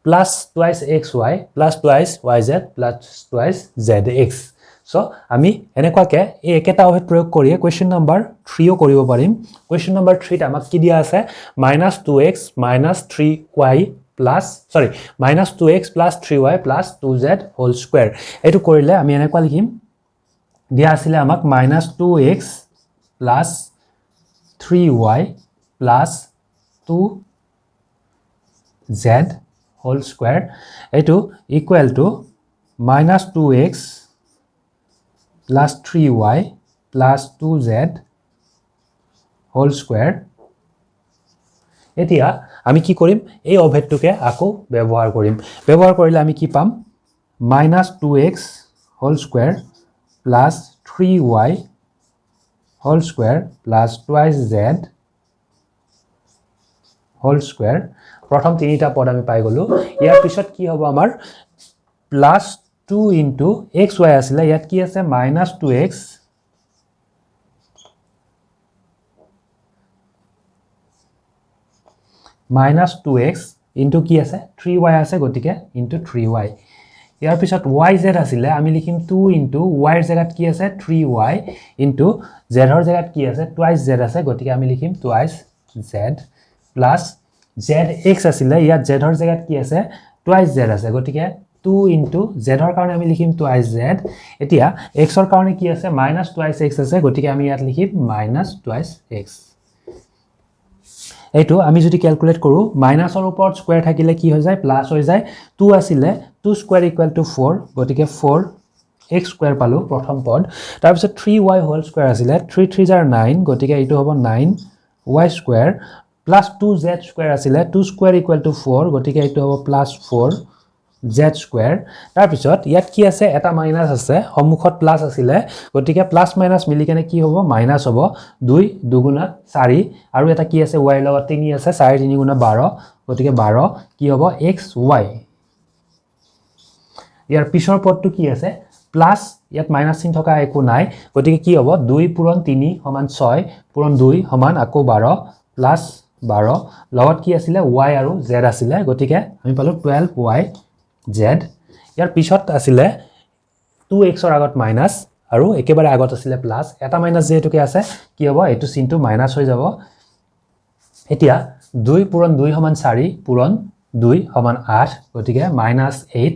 plus twice xy plus twice yz plus twice zx so আমি এনেকুৱাকে এই একেটা অভেদ প্ৰয়োগ কৰি কোৱেশ্চন নাম্বাৰ 3 ও কৰিব পাৰিম কোৱেশ্চন নাম্বাৰ 3 ত আমাক কি দিয়া আছে -2x - 3y plus sorry -2x + 3y + 2z whole square এটো কৰিলে আমি এনেকুৱা লিখিম দিয়া আছিল আমাক -2x + 3y + 2z whole square eto equal to -2x plus 3y plus 2z whole square এতিয়া আমি কি কৰিম এই অভেদটোকে আকো ব্যৱহাৰ কৰিম ব্যৱহাৰ কৰিলে আমি কি পাম -2x whole square plus 3y whole square plus twice z whole square প্ৰথম তিনিটা পদ আমি পাই গলো ইয়াৰ পিছত কি হ'ব আমাৰ প্লাস 2 ইনটু xy আছিল ইয়াত কি আছে -2x -2x ইনটু কি আছে 3y আছে গটিকে ইনটু 3y ইয়াৰ পিছত yz আছিল আমি লিখিম 2 ইনটু y ৰ জায়গাত কি আছে 3y ইনটু z ৰ জায়গাত কি আছে twice z আছে গটিকে আমি লিখিম twice z প্লাস zx আছিল ইয়াত z ৰ জায়গাত কি আছে twice z আছে গটিকে 2 ইনটু z ৰ কাৰণে আমি লিখিম twice z এতিয়া x ৰ কাৰণে কি আছে -twice x আছে গটিকে আমি ইয়াত লিখিম -twice x এইটো আমি যদি ক্যালকুলেট কৰো মাইনাসৰ ওপৰত স্কয়াৰ থাকিলে কি হৈ যায় প্লাস হৈ যায় 2 আছিল 2 স্কয়াৰ ইকুৱেল টু 4 গটিকে 4x স্কয়াৰ পালো প্ৰথম পদ তাৰ পিছত 3y হোল স্কয়াৰ আছিল 3 3 জাৰ 9 গটিকে এইটো হ'ব 9y square plus 2z square আছিল 2 square equal to 4 গটিকে এইটো হ'ব plus 4z square তাৰ পিছত ইয়াত কি আছে এটা মাইনাস আছে সম্মুখত প্লাস আছিল গটিকে প্লাস মাইনাস মিলি কেনে কি হ'ব মাইনাস হ'ব 2 দুগুণা 4 আৰু এটা কি আছে y লগত 3 আছে 4 3 গুণা 12 গটিকে 12 কি হ'ব xy ইয়াৰ পিছৰ পদটো কি আছে প্লাস ইয়াত মাইনাস চিন থকা একো নাই গতিকে কি হ'ব 2 পূৰণ 3 সমান 6 পূৰণ 2 সমান আকৌ 12 প্লাস 12 লগত কি আছিল y আৰু z আছিল গতিকে আমি পালো 12y z ইয়াৰ পিছত আছিল 2x ৰ আগত মাইনাস আৰু একেবাৰে আগত আছিল প্লাস এটা মাইনাস যেহেতুকে আছে কি হ'ব এটো চিনটো মাইনাস হৈ যাব এতিয়া 2 পূৰণ 2 সমান 4 পূৰণ 2 সমান 8 গতিকে -8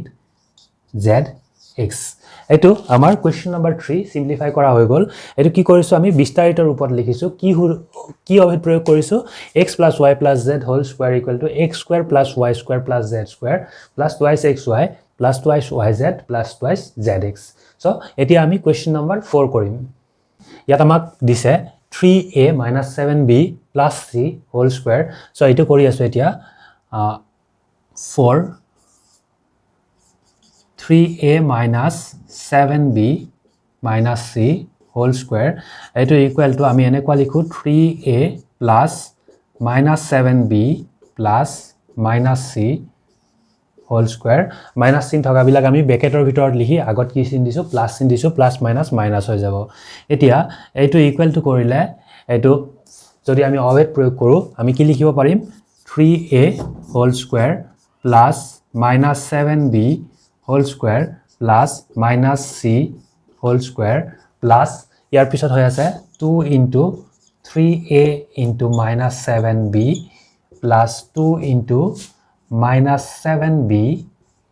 zx এটো আমাৰ কোৱেশ্চন নম্বৰ 3 সিম্পলিফাই কৰা হৈ গল এটো কি কৰিছো আমি বিস্তাৰিত ৰূপত লিখিছো কি অভিত প্ৰয়োগ কৰিছো x + y + z whole square = x² + y² + z² + twice xy + twice yz + twice zx so এতিয়া আমি কোৱেশ্চন নম্বৰ 4 কৰিম ইয়াত আমাক দিছে 3a - 7b + c whole square so এটো কৰি আছো এতিয়া 4 3a - 7b - c whole square eto equal to ami enekwa likhu 3a plus -7b plus -c whole square minus sin thoka bilak ami bracketor bhitor likhi agot ki sin disu plus sin disu plus minus minus hoy jabo etia eto equal to korile eto jodi ami obed proyog koru ami ki likhibo parim 3a whole square plus -7b whole square plus -c whole square plus ইয়াৰ পিছত হৈ আছে 2 into 3a into -7b plus 2 into -7b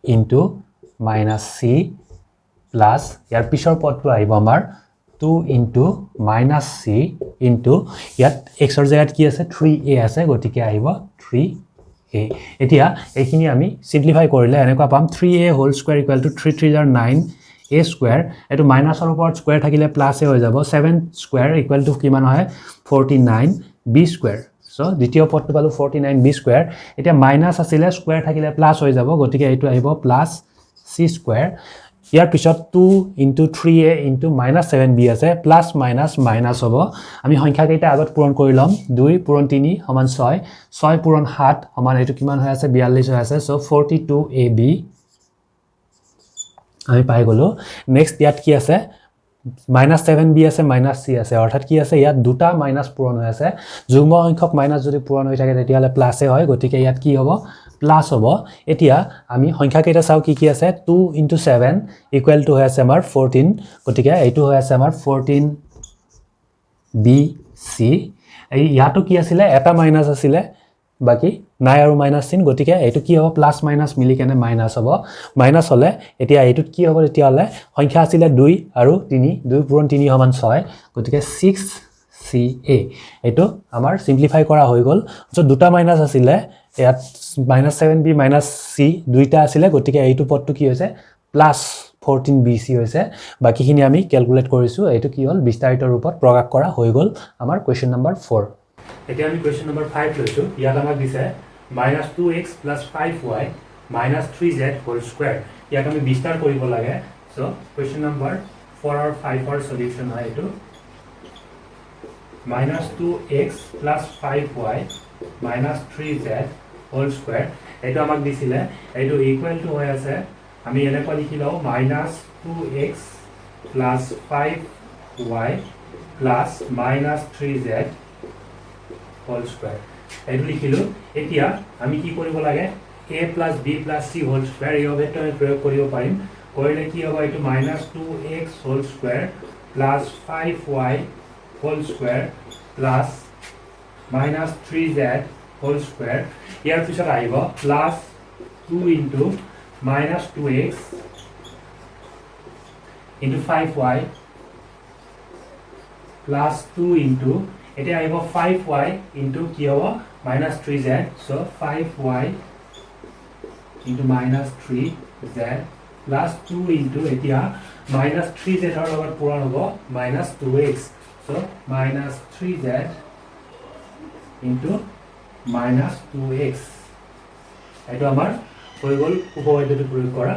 into -c plus ইয়াৰ পিছৰ পদটো আহিব আমাৰ 2 into -c into ইয়াত x ৰ জায়গাত কি আছে 3a আছে গতিকে আহিব 3a এতিয়া এইখিনি আমি সিম্পলিফাই কৰিলে এনেকুৱা পাম 3a whole square equal to 3 3 are 9 a square এটো মাইনাসৰ ওপৰত স্কয়াৰ থাকিলে প্লাস এ হৈ যাব 7 square equal to কিমান হয় 49 b square সো দ্বিতীয় পদটো পালো 49 b square এতিয়া মাইনাস আছিল স্কয়াৰ থাকিলে প্লাস হৈ যাব গতিকে এইটো আহিব প্লাস c square ইয়াৰ পিছত 2 into 3a into -7b আছে প্লাস মাইনাস মাইনাস হ'ব আমি সংখ্যা কেইটা আগত পূৰণ কৰি লম 2 পূৰণ 3 সমান 6 6 পূৰণ 7 সমান এটো কিমান হৈ আছে 42 হৈ আছে সো 42ab আমি পাই গলো নেক্সট ইয়াত কি আছে -7b আছে -c আছে অৰ্থাৎ কি আছে ইয়াত দুটা মাইনাস পূৰণ হৈ আছে যুগ্ম সংখ্যক মাইনাস যদি পূৰণ হৈ থাকে তেতিয়া হলে প্লাসে হয় গতিকে ইয়াত কি হ'ব প্লাস হ'ব এতিয়া আমি সংখ্যা কেইটা চাও কি আছে 2 into 7 equal to হৈ আছে আমাৰ 14 গতিকে এইটো হৈ আছে আমাৰ 14 bc এই ইয়াটো কি আছিল এটা মাইনাস আছিল বাকি নাই আৰু মাইনাস চিন গতিকে এইটো কি হ'ব প্লাস মাইনাস মিলি কেনে মাইনাস হ'ব মাইনাস হলে এতিয়া এইটোত কি হ'ব তেতিয়া হলে সংখ্যা আছিল 2 আৰু 3 2 পূৰণ 3 সমান 6 গতিকে 6ca এটো আমাৰ সিম্পলিফাই কৰা হৈ গল সো দুটা মাইনাস আছিল ইয়াত -7b -c দুইটা আছিল গতিকে এইটো পদটো কি হৈছে প্লাস 14bc হৈছে বাকিখিনি আমি ক্যালকুলেট কৰিছো এইটো কি হল বিস্তাৰিত ৰূপত প্ৰকাশ কৰা হৈ গল আমাৰ কোৱেশ্চন নম্বৰ 4 এতিয়া আমি কোৱেশ্চন নম্বৰ 5 লৈছো ইয়াত আমাক দিছে -2x + 5y - 3z whole square ইয়াক আমি বিস্তাৰ কৰিব লাগে সো কোৱেশ্চন নম্বৰ 4 আৰু 5 ৰ সলিউশন হয় এটো -2x + 5y - 3z whole square এটো আমাক দিছিলে এটো ইকুৱেল টু হৈ আছে আমি এনেকৈ লিখি লও -2x + 5y - 3z whole square এটো লিখিলো এতিয়া আমি কি কৰিব লাগে a + b + c whole square এই অভিটো আমি প্ৰয়োগ কৰিব পাৰিম কৰিলে কি হ'ব এটো -2x whole square + 5y whole square + -3z whole square ইয়াৰ পিছত আহিব +2 into -2x into 5y +2 into এতিয়া আহিব 5y into কি হ'ব -3z so 5y into -3z +2 into এতিয়া -3z ৰ লগত পূৰণ হ'ব -2x so -3z into -2x এটো আমাৰ হৈ গল উপপাদ্যটো প্ৰয়োগ কৰা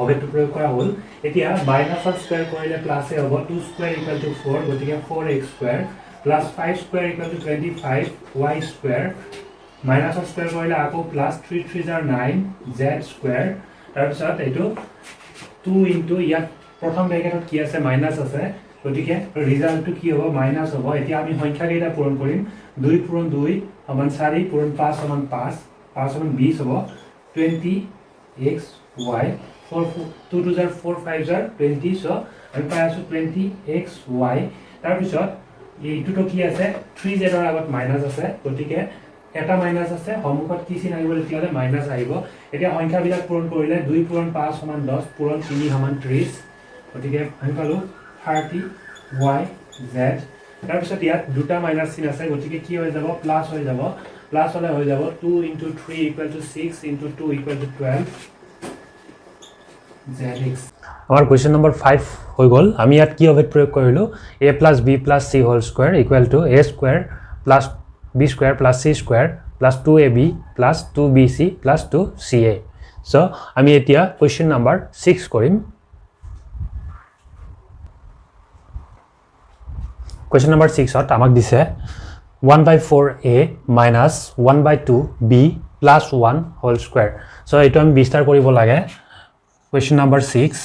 অভিটো প্ৰয়োগ কৰা হল এতিয়া মাইনাসৰ স্কয়াৰ কৰিলে প্লাসে হ'ব 2 স্কয়াৰ = 4 গতিকে 4x square plus 5 square equal to 25 y square minus square কৰিলে আকৌ plus 3 3 are 9 z square তাৰ পিছত এটো 2 ইনটু ইয়াত প্ৰথম ব্ৰেকেটত কি আছে মাইনাছ আছে গতিকে ৰিজাল্টটো কি হ'ব মাইনাছ হ'ব এতিয়া আমি সংখ্যা কেইটা পূৰণ কৰিম 2 পূৰণ 2 সমান 4 পূৰণ 5 সমান 5 5 সমান 20 হ'ব 20x y 2 2 4 5 20 so আমি পাই আছো 20x y তাৰ পিছত এইটোটো কি আছে 3z ৰ আগত মাইনাছ আছে গতিকে এটা মাইনাছ আছে সমুখত কি চিন আহিব তেতিয়ালে মাইনাছ আহিব এতিয়া সংখ্যাবিলাক পূৰণ কৰিলে 2 পূৰণ 5 সমান 10 পূৰণ 3 সমান 30 গতিকে আমি পালো 30y z তাৰ পিছত ইয়াত দুটা মাইনাছ চিন আছে গতিকে কি হৈ যাব প্লাছ হৈ যাব প্লাছ হলে হৈ যাব 2 * 3 = 6 * 2 = 12 zx আমাৰ কোৱেশ্চন নম্বৰ 5 হৈ গল আমি ইয়াত কি অভেদ প্ৰয়োগ কৰিলো a + b + c whole square = a square + b square + c square + 2ab + 2bc + 2ca so আমি এতিয়া কোৱেশ্চন নম্বৰ 6 কৰিম কোৱেশ্চন নম্বৰ 6 ত আমাক দিছে 1/4a - 1/2b + 1 whole square so এটো আমি বিস্তাৰ কৰিব লাগে কোৱেশ্চন নম্বৰ 6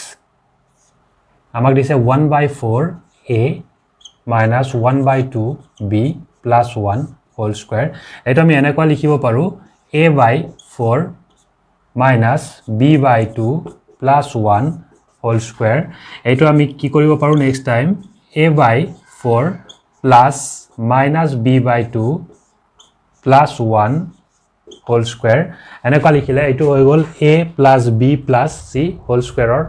আমাক দিছে 1/4a - 1/2b + 1 হোল স্কয়াৰ এটো আমি এনেকুৱা লিখিব পাৰো a/4 - b/2 + 1 হোল স্কয়াৰ এটো আমি কি কৰিব পাৰো next time a/4 + -b/2 + 1 whole square এনেকুৱা লিখিলে এটো হৈ গল a + b + c হোল স্কয়াৰৰ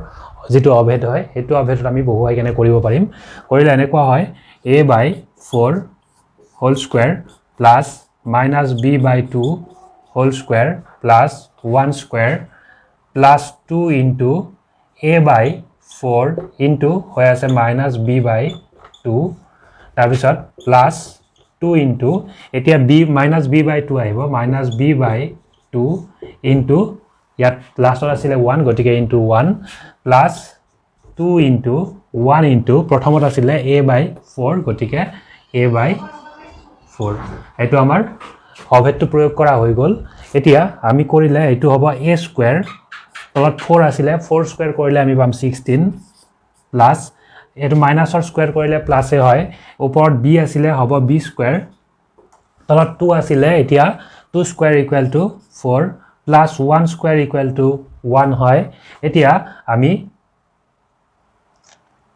যেটো অভেদ হয় হেতু অভেদত আমি বহুৱাই কেনে কৰিব পাৰিম কৰিলে এনেকুৱা হয় a/4 whole square + -b/2 whole square + 1 square + 2 * a/4 * হৈ আছে -b/2 তাৰ পিছত +2 * এতিয়া b -b/2 আহিব -b/2 ইয়াত লাষ্টত আছিল 1 গতিকে * 1 +2 * 1 প্ৰথমত আছিল a/4 গতিকে a/4 এটো আমাৰ অভেদটো প্ৰয়োগ কৰা হৈ গল এতিয়া আমি কৰিলে এটো হ'ব a স্কয়াৰ তলত 4 আছিল 4 স্কয়াৰ কৰিলে আমি পাম 16 প্লাস এটো মাইনাসৰ স্কয়াৰ কৰিলে প্লাসে হয় ওপৰত b আছিল হ'ব b স্কয়াৰ তলত 2 আছিল এতিয়া 2 স্কয়াৰ = 4 প্লাস 1 স্কয়াৰ = 1 হয় এতিয়া আমি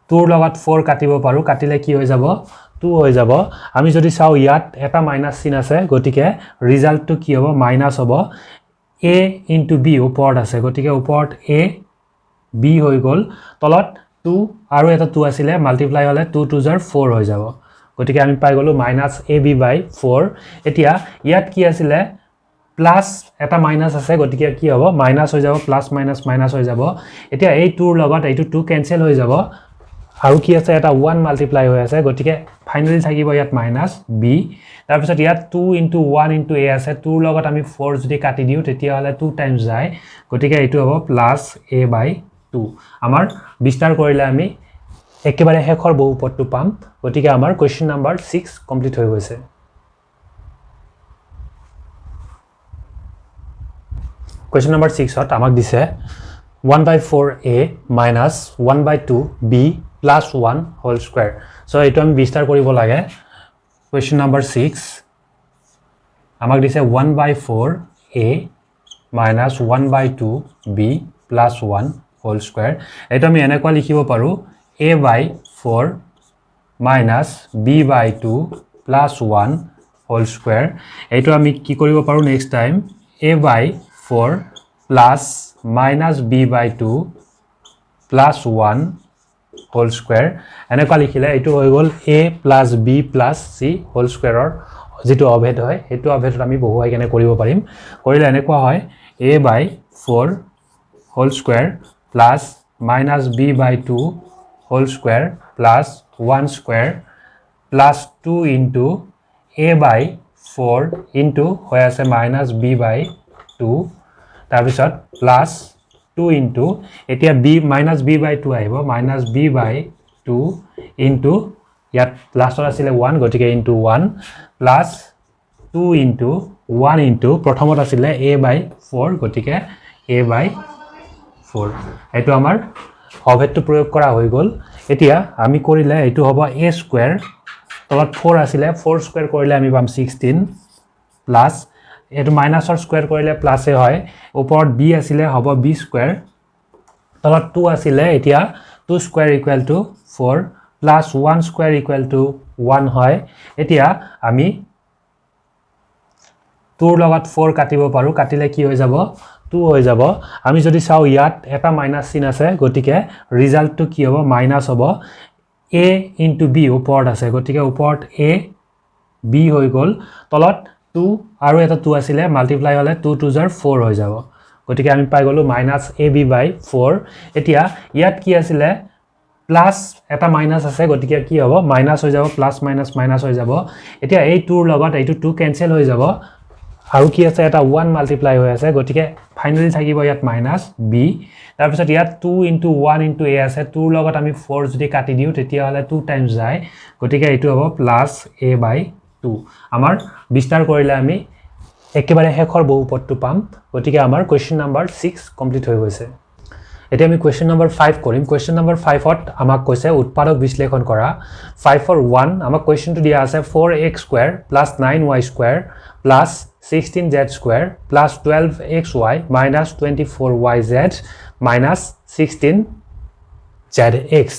2 ৰ লগত 4 কাটিব পাৰো কাটিলে কি হৈ যাব 2 হৈ যাব আমি যদি চাও ইয়াত এটা মাইনাস চিন আছে গটিকে ৰিজাল্টটো কি হ'ব মাইনাস হ'ব a * b ওপৰত আছে গটিকে ওপৰত a b হৈ গল তলত 2 আৰু এটা 2 আছিল মাল্টিপ্লাই হলে 2 2 * 4 হৈ যাব গটিকে আমি পাই গলো -ab/4 এতিয়া ইয়াত কি আছিল প্লাস এটা মাইনাস আছে গটিকে কি হ'ব মাইনাস হৈ যাব প্লাস মাইনাস মাইনাস হৈ যাব এতিয়া এই 2 ৰ লগত এইটো 2 কেনসেল হৈ যাব আৰু কি আছে এটা 1 মাল্টিপ্লাই হৈ আছে গটিকে ফাইনালি থাকিব ইয়াত -b তাৰ পিছত ইয়াত 2 * 1 * a আছে 2 ৰ লগত আমি 4 যদি কাটি দিও তেতিয়া হলে 2 টাইমছ যায় গটিকে এটো হ'ব +a/2 আমাৰ বিস্তাৰ কৰিলে আমি একেবাৰে শেষৰ বহুপদটো পাম গটিকে আমাৰ কোৱেশ্চন নম্বৰ 6 কমপ্লিট হৈ গৈছে কোৱেশ্চন নম্বৰ 6 ত আমাক দিছে 1/4a - 1/2b + 1 whole square so এটো আমি বিস্তাৰ কৰিব লাগে কোৱেশ্চন নম্বৰ 6 আমাক দিছে 1/4a - 1/2b + 1 হোল স্কয়াৰ এটো আমি এনেকুৱা লিখিব পাৰো a/4 - b/2 + 1 হোল স্কয়াৰ এটো আমি কি কৰিব পাৰো next time a/4 + -b/2 + 1 whole square এনেকুৱা লিখিলে এটো হৈ গল a + b + c হোল স্কয়াৰৰ যেটো অভেদ হয় হেতু অভেদত আমি বহুৱাই কেনে কৰিব পাৰিম কৰিলে এনেকুৱা হয় a/4 whole square + -b/2 whole square + 1 square + 2 * a/4 হৈ আছে -b/2 তাৰ পিছত +2 এতিয়া b -b/2 আহিব -b/2 ইয়াত লাষ্টত আছিল 1 গটিকে * 1 +2 * 1 প্ৰথমত আছিল a/4 গটিকে a/4 এটো আমাৰ অভেদটো প্ৰয়োগ কৰা হৈ গ'ল এতিয়া আমি কৰিলে এটো হ'ব a স্কয়াৰ তলত 4 আছিলে 4 স্কয়াৰ কৰিলে আমি পাম 16 প্লাস এটো মাইনাসৰ স্কয়াৰ কৰিলে প্লাস এ হয় ওপৰত b আছিলে হ'ব b স্কয়াৰ তলত 2 আছিলে এতিয়া 2 square equal to 4 plus 1 square equal to 1 হয় এতিয়া আমি 2 ৰ লগত 4 কাটিব পাৰো কাটিলে কি হৈ যাব 2 হৈ যাব আমি যদি চাও ইয়াত এটা মাইনাস চিন আছে গটিকে ৰিজাল্টটো কি হ'ব মাইনাস হ'ব a into b ওপৰত আছে গটিকে ওপৰত a b হৈ গল তলত 2 আৰু এটা 2 আছিলে মাল্টিপ্লাই হলে 2 2 জাৰ 4 হৈ যাব গটিকে আমি পাই গলো -ab/4 এতিয়া ইয়াত কি আছিলে প্লাস এটা মাইনাস আছে গটিকে কি হ'ব মাইনাস হৈ যাব প্লাস মাইনাস মাইনাস হৈ যাব এতিয়া এই 2 ৰ লগত এইটো 2 কেনসেল হৈ যাব আৰু কি আছে এটা 1 মাল্টিপ্লাই হৈ আছে গটিকে ফাইনালি থাকিব ইয়াত -b তাৰ পিছত ইয়াত 2 into 1 into a আছে 2 ৰ লগত আমি 4 যদি কাটি দিও তেতিয়া হলে 2 টাইমছ যায় গটিকে এইটো হ'ব +a/2 আমাৰ বিস্তাৰ কৰিলে আমি একেবাৰে শেষৰ বহুপদটো পাম গটিকে আমাৰ কোৱেশ্চন নম্বৰ 6 কমপ্লিট হৈ গৈছে এতিয়া আমি কোৱেশ্চন নম্বৰ 5 কৰিম কোৱেশ্চন নম্বৰ 5 ত আমাক কৈছে উৎপাদক বিশ্লেষণ কৰা 5 for 1 আমাক কোৱেশ্চনটো দিয়া আছে 4x² + 9y² + 16z² + 12xy - 24yz - 16zx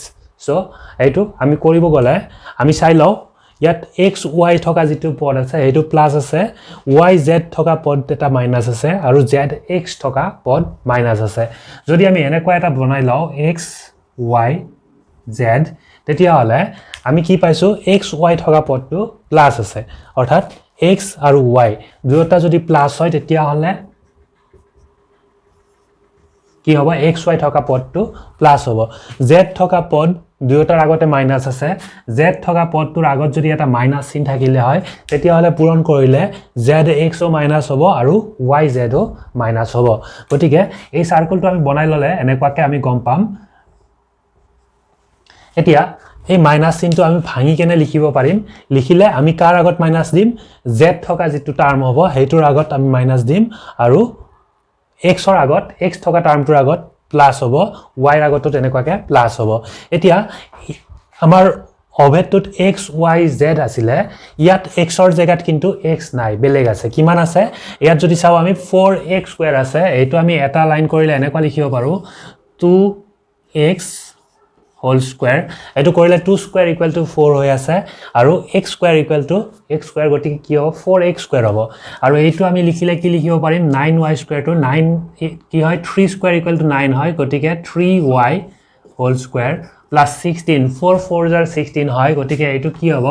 so এইটো আমি কৰিব গলে আমি চাই লও ইয়াত x y থকা যেটো পদ আছে এইটো প্লাস আছে y z থকা পদ এটা মাইনাস আছে আৰু z x থকা পদ মাইনাস আছে যদি আমি এনেকুৱা এটা বনাই লও x y z তেতিয়া হলে আমি কি পাইছো x y থকা পদটো প্লাস আছে অৰ্থাৎ x আৰু y দুয়োটা যদি প্লাস হয় তেতিয়া হলে কি হ'ব x y থকা পদটো প্লাস হ'ব z থকা পদ দুয়োটাৰ আগতে মাইনাস আছে z থকা পদটোৰ আগত যদি এটা মাইনাস চিন থাকিলে হয় তেতিয়া হলে পূৰণ কৰিলে z x ও মাইনাস হ'ব আৰু y z ও মাইনাস হ'ব গতিকে এই সাৰ্কেলটো আমি বনাই ললে এনেকুৱাকে আমি গম পাম এতিয়া এই মাইনাস চিনটো আমি ভাঙি কেনে লিখিব পাৰিম লিখিলে আমি কাৰ আগত মাইনাস দিম z থকা যেটো টাৰ্ম হ'ব হেইটোৰ আগত আমি মাইনাস দিম আৰু x ৰ আগত x থকা টাৰ্মটোৰ আগত প্লাস হ'ব y ৰ আগত তেনেকুৱাকে প্লাস হ'ব এতিয়া আমাৰ অভেদটোত x y z আছিলে ইয়াত x ৰ জায়গাত কিন্তু x নাই বেলেগ আছে কিমান আছে ইয়াত যদি চাও আমি 4x² আছে এইটো আমি এটা লাইন কৰিলে এনেকুৱা লিখিব পাৰো 2x whole square এটো কৰিলে 2 square equal to 4 হৈ আছে আৰু x square equal to x square গটিকে কি হ'ব 4x square হ'ব আৰু এইটো আমি লিখিলে কি লিখিব পাৰিম 9y square to 9 কি হয় 3 square equal to 9 হয় গটিকে 3y whole square plus 16 4 4 jar 16 হয় গটিকে এইটো কি হ'ব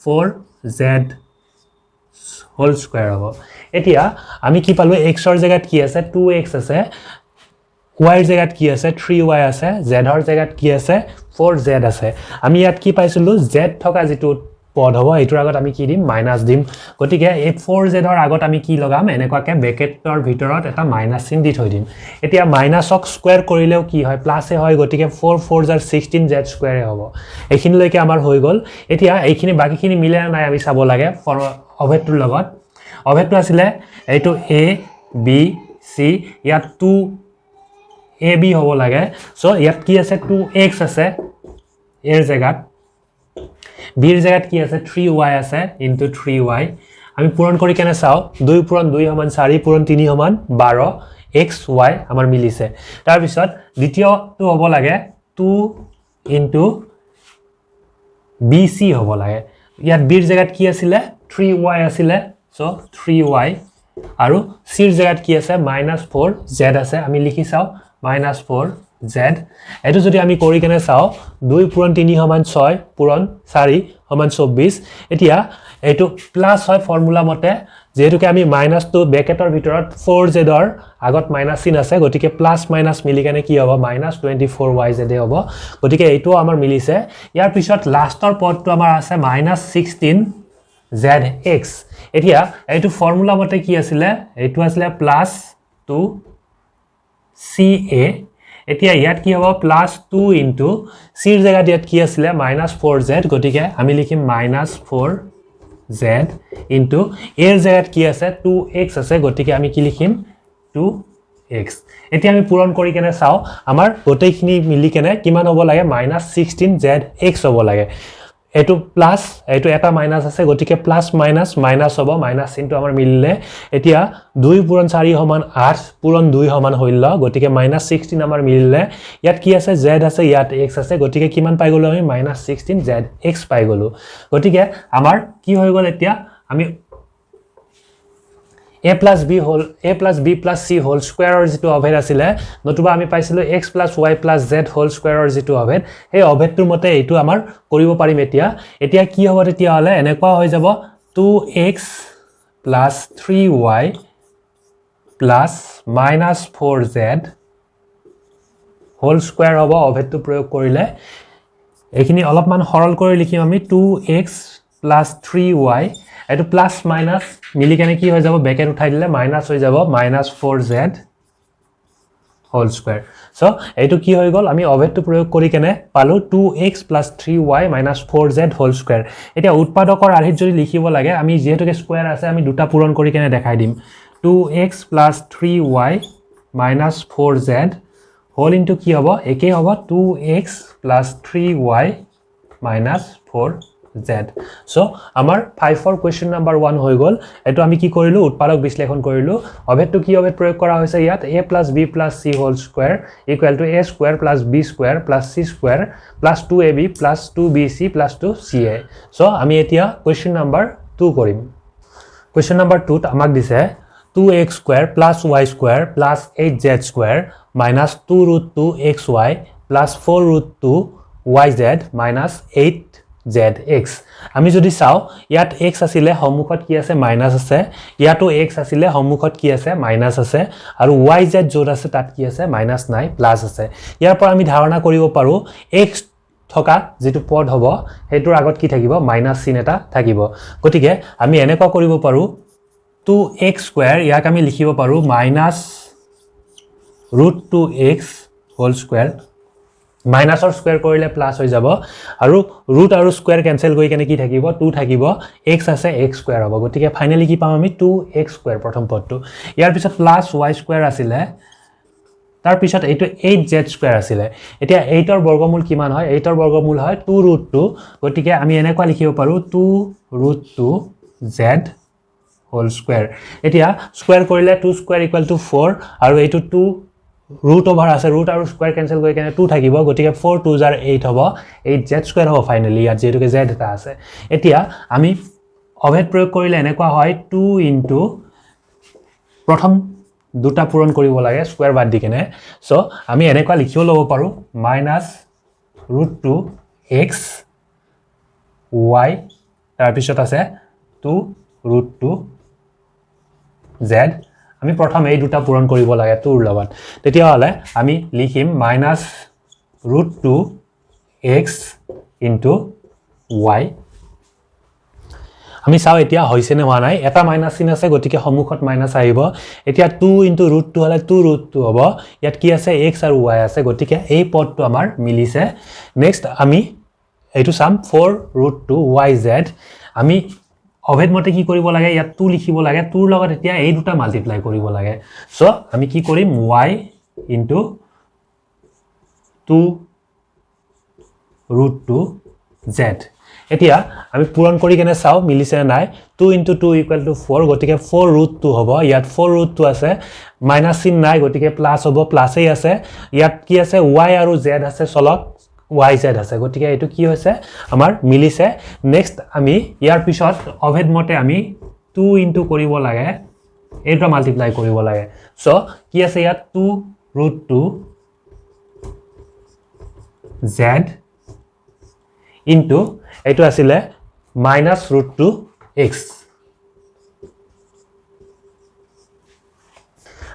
4z whole square হ'ব এতিয়া আমি কি পালো x ৰ জায়গাত কি আছে 2x আছে y ৰ জায়গাত কি আছে 3y আছে z ৰ জায়গাত কি আছে 4z আছে আমি ইয়াত কি পাইছিলো z থকা যেটো পদ হ'ব এটোৰ আগত আমি কি দিম মাইনাস দিম গটিকে এই 4z ৰ আগত আমি কি লগাম এনেকুৱাকে ব্ৰেকেটৰ ভিতৰত এটা মাইনাস চিন দি থৈ দিম এতিয়া মাইনাসক স্কয়াৰ কৰিলেও কি হয় প্লাস এ হয় গটিকে 4 4 জাৰ 16z স্কয়াৰ হ'ব এইখিনি লৈকে আমাৰ হৈ গল এতিয়া এইখিনি বাকিখিনি মিলে নাই আমি চাব লাগে অভেদটোৰ লগত অভেদটো আছিল এইটো a b c ইয়াত 2 ab হ'ব লাগে সো ইয়াত কি আছে 2x আছে এৰ জায়গাত b ৰ জায়গাত কি আছে 3y আছে ইনটু 3y আমি পূৰণ কৰি কেনে চাও 2 পূৰণ 2 সমান 4 পূৰণ 3 সমান 12 xy আমাৰ মিলিছে তাৰ পিছত দ্বিতীয়টো হ'ব লাগে 2 ইনটু bc হ'ব লাগে ইয়াত b ৰ জায়গাত কি আছিল 3y আছিল সো 3y আৰু c ৰ জায়গাত কি আছে -4z আছে আমি লিখি চাও -4z এটো যদি আমি কৰি কেনে চাও 2 পূৰণ 3 সমান 6 পূৰণ 4 সমান 24 এতিয়া এটো প্লাস হয় ফৰ্মুলা মতে যেহেতুকে আমি মাইনাস তো ব্ৰেকেটৰ ভিতৰত 4z ৰ আগত মাইনাস চিন আছে গটিকে প্লাস মাইনাস মিলি কেনে কি হ'ব -24yz হ'ব গটিকে এইটো আমাৰ মিলিছে ইয়াৰ পিছত লাষ্টৰ পদটো আমাৰ আছে -16zx এতিয়া এইটো ফৰ্মুলা মতে কি আছিল এইটো আছিল +2 ca এতিয়া ইয়াত কি হ'ব +2 ইনটু c ৰ জায়গাত ইয়াত কি আছিল -4z গটিকে আমি লিখিম -4z ইনটু a ৰ জায়গাত কি আছে 2x আছে গটিকে আমি কি লিখিম 2 x এতিয়া আমি পূৰণ কৰি কেনে চাও আমাৰ গোটেইখিনি মিলি কেনে কিমান হ'ব লাগে -16zx হ'ব লাগে এটো প্লাস এটো এটা মাইনাস আছে গটিকে প্লাস মাইনাস মাইনাস হ'ব মাইনাস চিনটো আমাৰ মিলিলে এতিয়া 2 পূৰণ 4 সমান 8 পূৰণ 2 সমান হইল গটিকে -16 আমাৰ মিলিলে ইয়াত কি আছে z আছে ইয়াত x আছে গটিকে কিমান পাই গলো আমি -16zx পাই গলো গটিকে আমাৰ কি হৈ গল এতিয়া আমি a plus b plus c whole square or যেটো অভেদ আছিলে নতুবা আমি পাইছিলো x plus y plus z whole square or যেটো অভেদ এই অভেদটোৰ মতে এইটো আমাৰ কৰিব পাৰিম এতিয়া কি হ'ব তেতিয়া হলে এনেকুৱা হৈ যাব 2x plus 3y plus -4z whole square হ'ব অভেদটো প্ৰয়োগ কৰিলে এইখিনি অলপমান সৰল কৰি লিখিম আমি 2x plus 3y এটো প্লাস মাইনাস মিলি কেনে কি হৈ যাব ব্ৰেকেট উঠাই দিলে মাইনাস হৈ যাব -4z হোল স্কয়াৰ সো এইটো কি হৈ গল আমি অভেদটো প্ৰয়োগ কৰি কেনে পালো 2x + 3y - 4z whole square এটা উৎপাদকৰ আৰ্হিত যদি লিখিব লাগে আমি যেহেতুকে স্কয়াৰ আছে আমি দুটা পূৰণ কৰি কেনে দেখাই দিম 2x + 3y - 4z whole into কি হ'ব একে হ'ব 2x + 3y - 4z so আমাৰ 5 question number 1 হৈ গল এটো আমি কি কৰিলো উৎপাদক বিশ্লেষণ কৰিলো অভেদটো কি অভেদ প্ৰয়োগ কৰা হৈছে ইয়াত a + b + c whole square = a square + b square + c square + 2ab + 2bc + 2ca so আমি এতিয়া question number 2 কৰিম question number 2 ত আমাক দিছে 2x square + y square + 8z square - 2√2xy + 4√2yz - 8zx আমি যদি চাও ইয়াত x আছিল সম্মুখত কি আছে মাইনাস আছে ইয়াতো x আছিল সম্মুখত কি আছে মাইনাস আছে আৰু yz যত আছে তাত কি আছে মাইনাস নাই প্লাস আছে ইয়াৰ পৰা আমি ধাৰণা কৰিব পাৰো x থকা যেটো পদ হ'ব হেতুৰ আগত কি থাকিব মাইনাস চিন এটা থাকিব গটিকে আমি এনেকুৱা কৰিব পাৰো 2x স্কয়াৰ ইয়াক আমি লিখিব পাৰো -√2x হোল স্কয়াৰ মাইনাসৰ স্কয়াৰ কৰিলে প্লাস হৈ যাব আৰু ৰুট আৰু স্কয়াৰ ক্যান্সেল কৰি কেনে কি থাকিব 2 থাকিব x আছে x স্কয়াৰ হ'ব গটিকে ফাইনালি কি পাম আমি 2x স্কয়াৰ প্ৰথম পদটো ইয়াৰ পিছত প্লাস y স্কয়াৰ আছিল তাৰ পিছত এইটো 8z স্কয়াৰ আছিল এতিয়া 8 ৰ বৰ্গমূল কিমান হয় 8 ৰ বৰ্গমূল হয় 2√2 গটিকে আমি এনেকুৱা লিখিব পাৰো 2√2z হোল স্কয়াৰ এতিয়া স্কয়াৰ কৰিলে 2 স্কয়াৰ = 4 আৰু এইটো 2 root over আছে root আৰু square cancel কৰি কেনে 2 থাকিব গটিকে 4 2 jar 8 হ'ব 8z স্কয়ার হ'ব ফাইনালি ইয়াত যেটোকে z এটা আছে এতিয়া আমি অভেদ প্ৰয়োগ কৰিলে এনেকুৱা হয় 2 ইনটু প্ৰথম দুটা পূৰণ কৰিব লাগে স্কয়াৰ বাদ দি কেনে সো আমি এনেকুৱা লিখিও লব পাৰো -√2x y তাৰ পিছত আছে 2√2z আমি প্ৰথম এই দুটা পূৰণ কৰিব লাগে 2 ৰ লগত তেতিয়া হলে আমি লিখিম -√2x y আমি চাও এতিয়া হৈছে নে হোৱা নাই এটা মাইনাস চিন আছে গটিকে সম্মুখত মাইনাস আহিব এতিয়া 2 * √2 হলে 2√2 হ'ব ইয়াত কি আছে x আৰু y আছে গটিকে এই পদটো আমাৰ মিলিছে নেক্সট আমি এইটো চাম 4√2yz আমি অভেদ মতে কি কৰিব লাগে ইয়াত 2 লিখিব লাগে 2 ৰ লগত এতিয়া এই দুটা মাল্টিপ্লাই কৰিব লাগে সো আমি কি কৰিম y * 2√2z এতিয়া আমি পূৰণ কৰি কেনে চাও মিলিছে নাই 2 * 2 = 4 গটিকে 4√2 হ'ব ইয়াত 4√2 আছে মাইনাস চিন নাই গটিকে প্লাস হ'ব প্লাসেই আছে ইয়াত কি আছে y আৰু z আছে চলক yz আছে গটিকে এটো কি হৈছে আমাৰ মিলিছে নেক্সট আমি ইয়াৰ পিছত অভেদ মতে আমি 2 ইনটু কৰিব লাগে এইটো মাল্টিপ্লাই কৰিব লাগে সো কি আছে ইয়াত 2√2z ইনটু এটো আছিল -√2x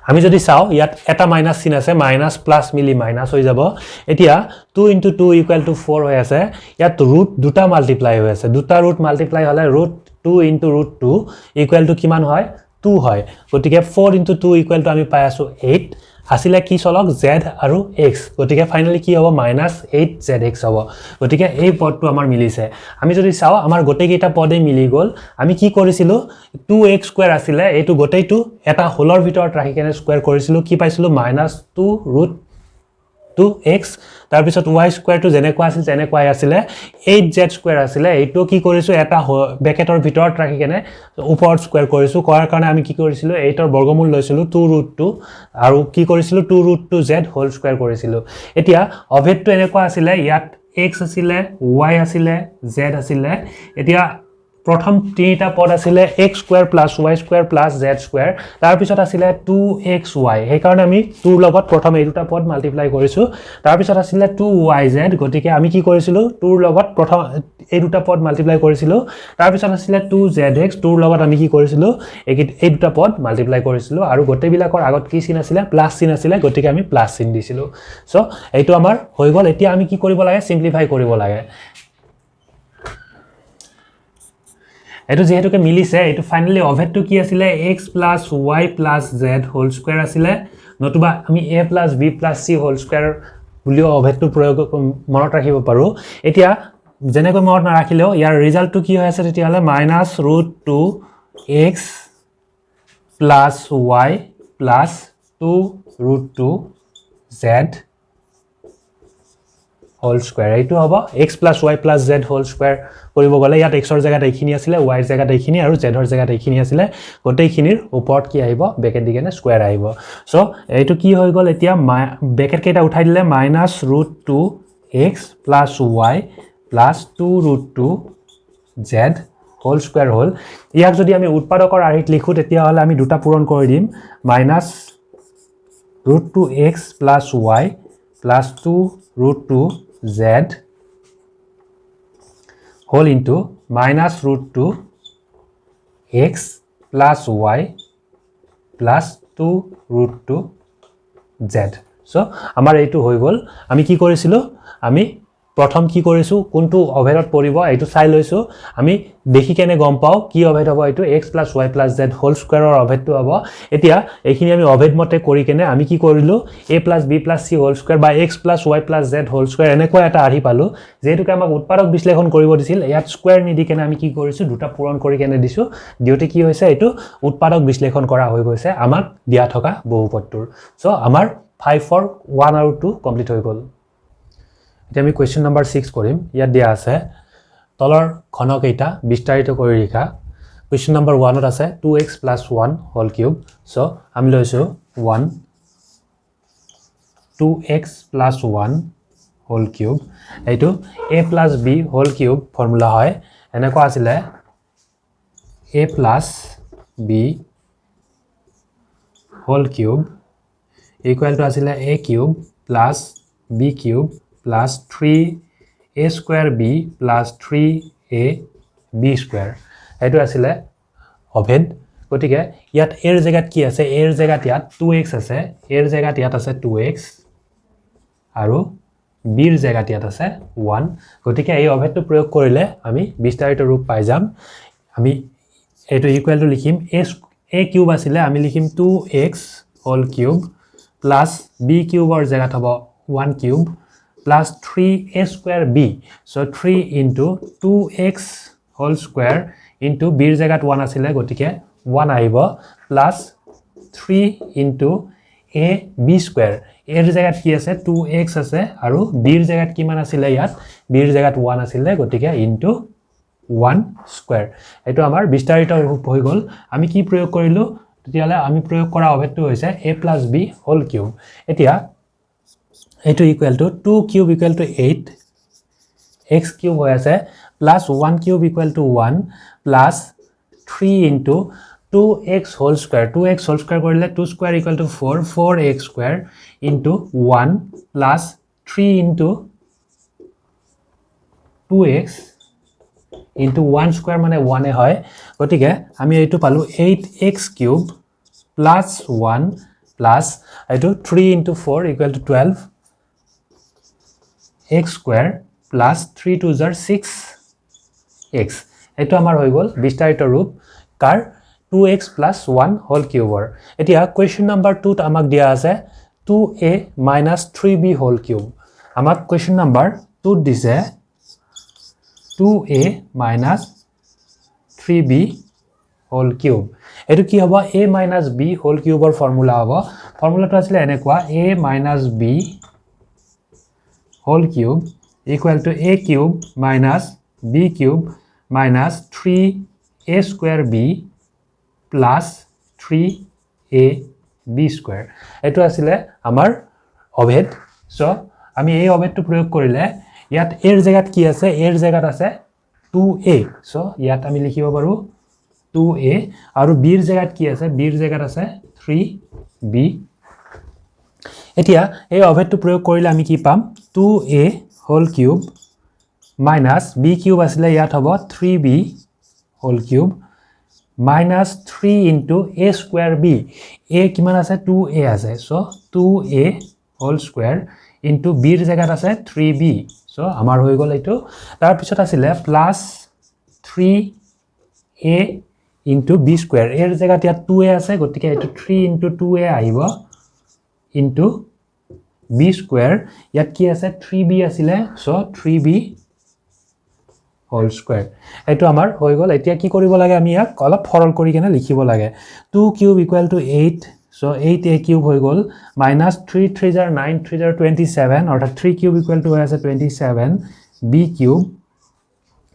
আমি যদি চাও ইয়াত এটা মাইনাস চিন আছে মাইনাস প্লাস মিলি মাইনাস হৈ যাব এতিয়া 2 * 2 = 4 হৈ আছে ইয়াত ৰুট দুটা মাল্টিপ্লাই হৈ আছে দুটা ৰুট মাল্টিপ্লাই হলে √2 * √2 = কিমান হয় 2 হয় গতিকে 4 * 2 = আমি পাই আছো 8 আসিলে কি চলক z আৰু x গতিকে ফাইনালি কি হ'ব -8zx হ'ব গতিকে এই পদটো আমাৰ মিলিছে আমি যদি চাও আমাৰ গোটেই কেইটা পদে মিলি গল আমি কি কৰিছিলো 2x² আছিল এইটো গোটেইটো এটা হোলৰ ভিতৰত ৰাখি কেনে স্কয়াৰ কৰিছিলো কি পাইছিলো -2√2x তাৰ পিছত y² টো যেনেকুৱা আছিল তেনেকুৱাই আছিল 8z² আছিল এইটো কি কৰিছো এটা ব্ৰেকেটৰ ভিতৰত ৰাখি কেনে ওপৰত স্কয়াৰ কৰিছো কৰাৰ কাৰণে আমি কি কৰিছিলো 8 ৰ বৰ্গমূল লৈছিলো 2√2 আৰু কি কৰিছিলো 2√2z হোল স্কয়াৰ কৰিছিলো এতিয়া অভেদটো এনেকুৱা আছিল ইয়াত x আছিল y আছিল z আছিল এতিয়া প্ৰথম তিনিটা পদ আছিল x² + y² + z² তাৰ পিছত আছিল 2xy এই কাৰণে আমি 2 লগত প্ৰথম এই দুটা পদ মাল্টিপ্লাই কৰিছো তাৰ পিছত আছিল 2yz গতিকে আমি কি কৰিছিলো 2 লগত প্ৰথম এই দুটা পদ মাল্টিপ্লাই কৰিছিলো তাৰ পিছত আছিল 2zx 2 লগত আমি কি কৰিছিলো এই দুটা পদ মাল্টিপ্লাই কৰিছিলো আৰু গোটেই বিলাকৰ আগত কি চিন আছিল প্লাস চিন আছিল গতিকে আমি প্লাস চিন দিছিলো সো এইটো আমাৰ হৈ গল এতিয়া আমি কি কৰিব লাগে সিম্পলিফাই কৰিব লাগে এটো যেহেতুকে মিলিছে এটো ফাইনালি অভেদটো কি আছিল x + y + z whole square আছিল নতুবা আমি a + b + c whole square বুলিও অভেদটো প্ৰয়োগ মনত ৰাখিব পাৰো এতিয়া যেনেকৈ মনত নাৰাখিলেও ইয়াৰ ৰিজাল্টটো কি হৈ আছে তেতিয়ালে -√2x + y + 2√2z whole square এইটো হ'ব x + y + z whole square কৰিব গলে ইয়াত x ৰ জায়গাত এইখিনি আছিল y ৰ জায়গাত এইখিনি আৰু z ৰ জায়গাত এইখিনি আছিল গোটেইখিনিৰ ওপৰত কি আহিব ব্ৰেকেট দি কেনে স্কয়াৰ আহিব সো এইটো কি হৈ গল এতিয়া ব্ৰেকেট কেইটা উঠাই দিলে -√2x + y + 2√2z whole square হল ইয়াক যদি আমি উৎপাদকৰ আৰ্হিত লিখো তেতিয়া হলে আমি দুটা পূৰণ কৰি দিম -√2x + y + 2√2z whole into -√2x + y + 2√2z so আমাৰ এইটো হৈ গল আমি কি কৰিছিলো আমি প্ৰথম কি কৰিছো কোনটো অভেদত পৰিব এইটো চাই লৈছো আমি দেখি কেনে গম পাও কি অভেদ হ'ব এইটো x + y + z হোল স্কয়াৰৰ অভেদটো হ'ব এতিয়া এইখিনি আমি অভেদ মতে কৰি কেনে আমি কি কৰিলো a + b + c whole square বা x + y + z whole square এনেকুৱা এটা আহি পালো যেহেতুকে আমাক উৎপাদক বিশ্লেষণ কৰিব দিছিল ইয়াত স্কয়াৰ নিদি কেনে আমি কি কৰিছো দুটা পূৰণ কৰি কেনে দিছো দিওতে কি হৈছে এইটো উৎপাদক বিশ্লেষণ কৰা হৈ গৈছে আমাক দিয়া থকা বহুপদটোৰ সো আমাৰ 5 for 1 আৰু 2 কমপ্লিট হৈ গল এতিয়া আমি কোৱেশ্চন নম্বৰ 6 কৰিম ইয়াত দিয়া আছে তলৰ ঘনকেইটা বিস্তাৰিত কৰি লিখা কোৱেশ্চন নম্বৰ 1 ত আছে 2x + 1 হোল কিউব সো আমি লৈছো 1 2x + 1 হোল কিউব এইটো a + b whole cube formula হয় এনেকুৱা আছিল a + b whole cube equal to আছিল a cube + b cube plus 3a² b plus 3ab² এইটো আছিল অভেদ গতিকে ইয়াত এৰ জায়গাত কি আছে এৰ জায়গাত ইয়াত 2x আছে এৰ জায়গাত ইয়াত আছে 2x আৰু bৰ জায়গাত ইয়াত আছে 1 গতিকে এই অভেদটো প্ৰয়োগ কৰিলে আমি বিস্তাৰিত ৰূপ পাই যাম আমি এইটো ইকুৱেল টু লিখিম a কিউব আছিল আমি লিখিম 2x whole cube plus b কিউবৰ জায়গাত হ'ব 1 cube plus 3a² b so 3 into 2x whole square into b ৰ জায়গাত 1 আছিল গতিকে 1 আহিব plus 3 into a b² এৰ জায়গাত কি আছে 2x আছে আৰু b ৰ জায়গাত কিমান আছিল ইয়াত b ৰ জায়গাত 1 আছিল গতিকে into 1 স্কয়াৰ এটো আমাৰ বিস্তাৰিত ৰূপ হৈ গল আমি কি প্ৰয়োগ কৰিলো তেতিয়ালে আমি প্ৰয়োগ কৰা অভেদটো হৈছে a + b হোল কিউব এতিয়া এটো equal to 2 cube equal to 8 x cube হৈ আছে plus 1 cube equal to 1 plus 3 into 2x whole square 2x whole square কৰিলে 2 square equal to 4 4x square into 1 plus 3 into 2x into 1 square মানে 1 এ হয় গতিকে আমি এইটো পালো 8x কিউব প্লাস 1 প্লাস এইটো 3 into 4 equal to 12 x square plus 3 2 6 x এটো আমাৰ হৈ গল বিস্তাৰিত ৰূপ কাৰ 2x plus 1 whole cube এতিয়া question number 2 ত আমাক দিয়া আছে 2a minus 3b whole cube আমাক question number 2 দিছে 2a minus 3b whole cube এটো কি হ'ব a minus b whole cube formula হ'ব ফৰ্মুলাটো আছিল এনেকুৱা a minus b whole cube equal to a cube minus b cube minus 3a square b plus 3ab square এটো আছিল আমাৰ অভেদ সো আমি এই অভেদটো প্ৰয়োগ কৰিলে ইয়াত এৰ জায়গাত কি আছে এৰ জায়গাত আছে 2a সো ইয়াত আমি লিখিব পাৰো 2a আৰু b ৰ জায়গাত কি আছে b ৰ জায়গাত আছে 3b এতিয়া এই অভেদটো প্ৰয়োগ কৰিলে আমি কি পাম 2a whole cube minus b cube আসলে ইয়াত হ'ব 3b whole cube minus 3 into a square b a কিমান আছে 2a আছে so 2a whole square into b ৰ জায়গাত আছে 3b so আমাৰ হৈ গল এইটো তাৰ পিছত আছিল plus 3a into b square এৰ জায়গাত ইয়াত 2a আছে গতিকে এইটো 3 into 2a আহিব into b square ইয়াত কি আছে 3b আছিল so 3b whole square এটো আমাৰ হৈ গল এতিয়া কি কৰিব লাগে আমি ইয়াক অলপ সৰল কৰি কেনে লিখিব লাগে 2 cube equal to 8 so 8a cube হৈ গল minus 3 3 jar 9 3 jar 27 অৰ্থাৎ 3 cube equal to আছে 27 b cube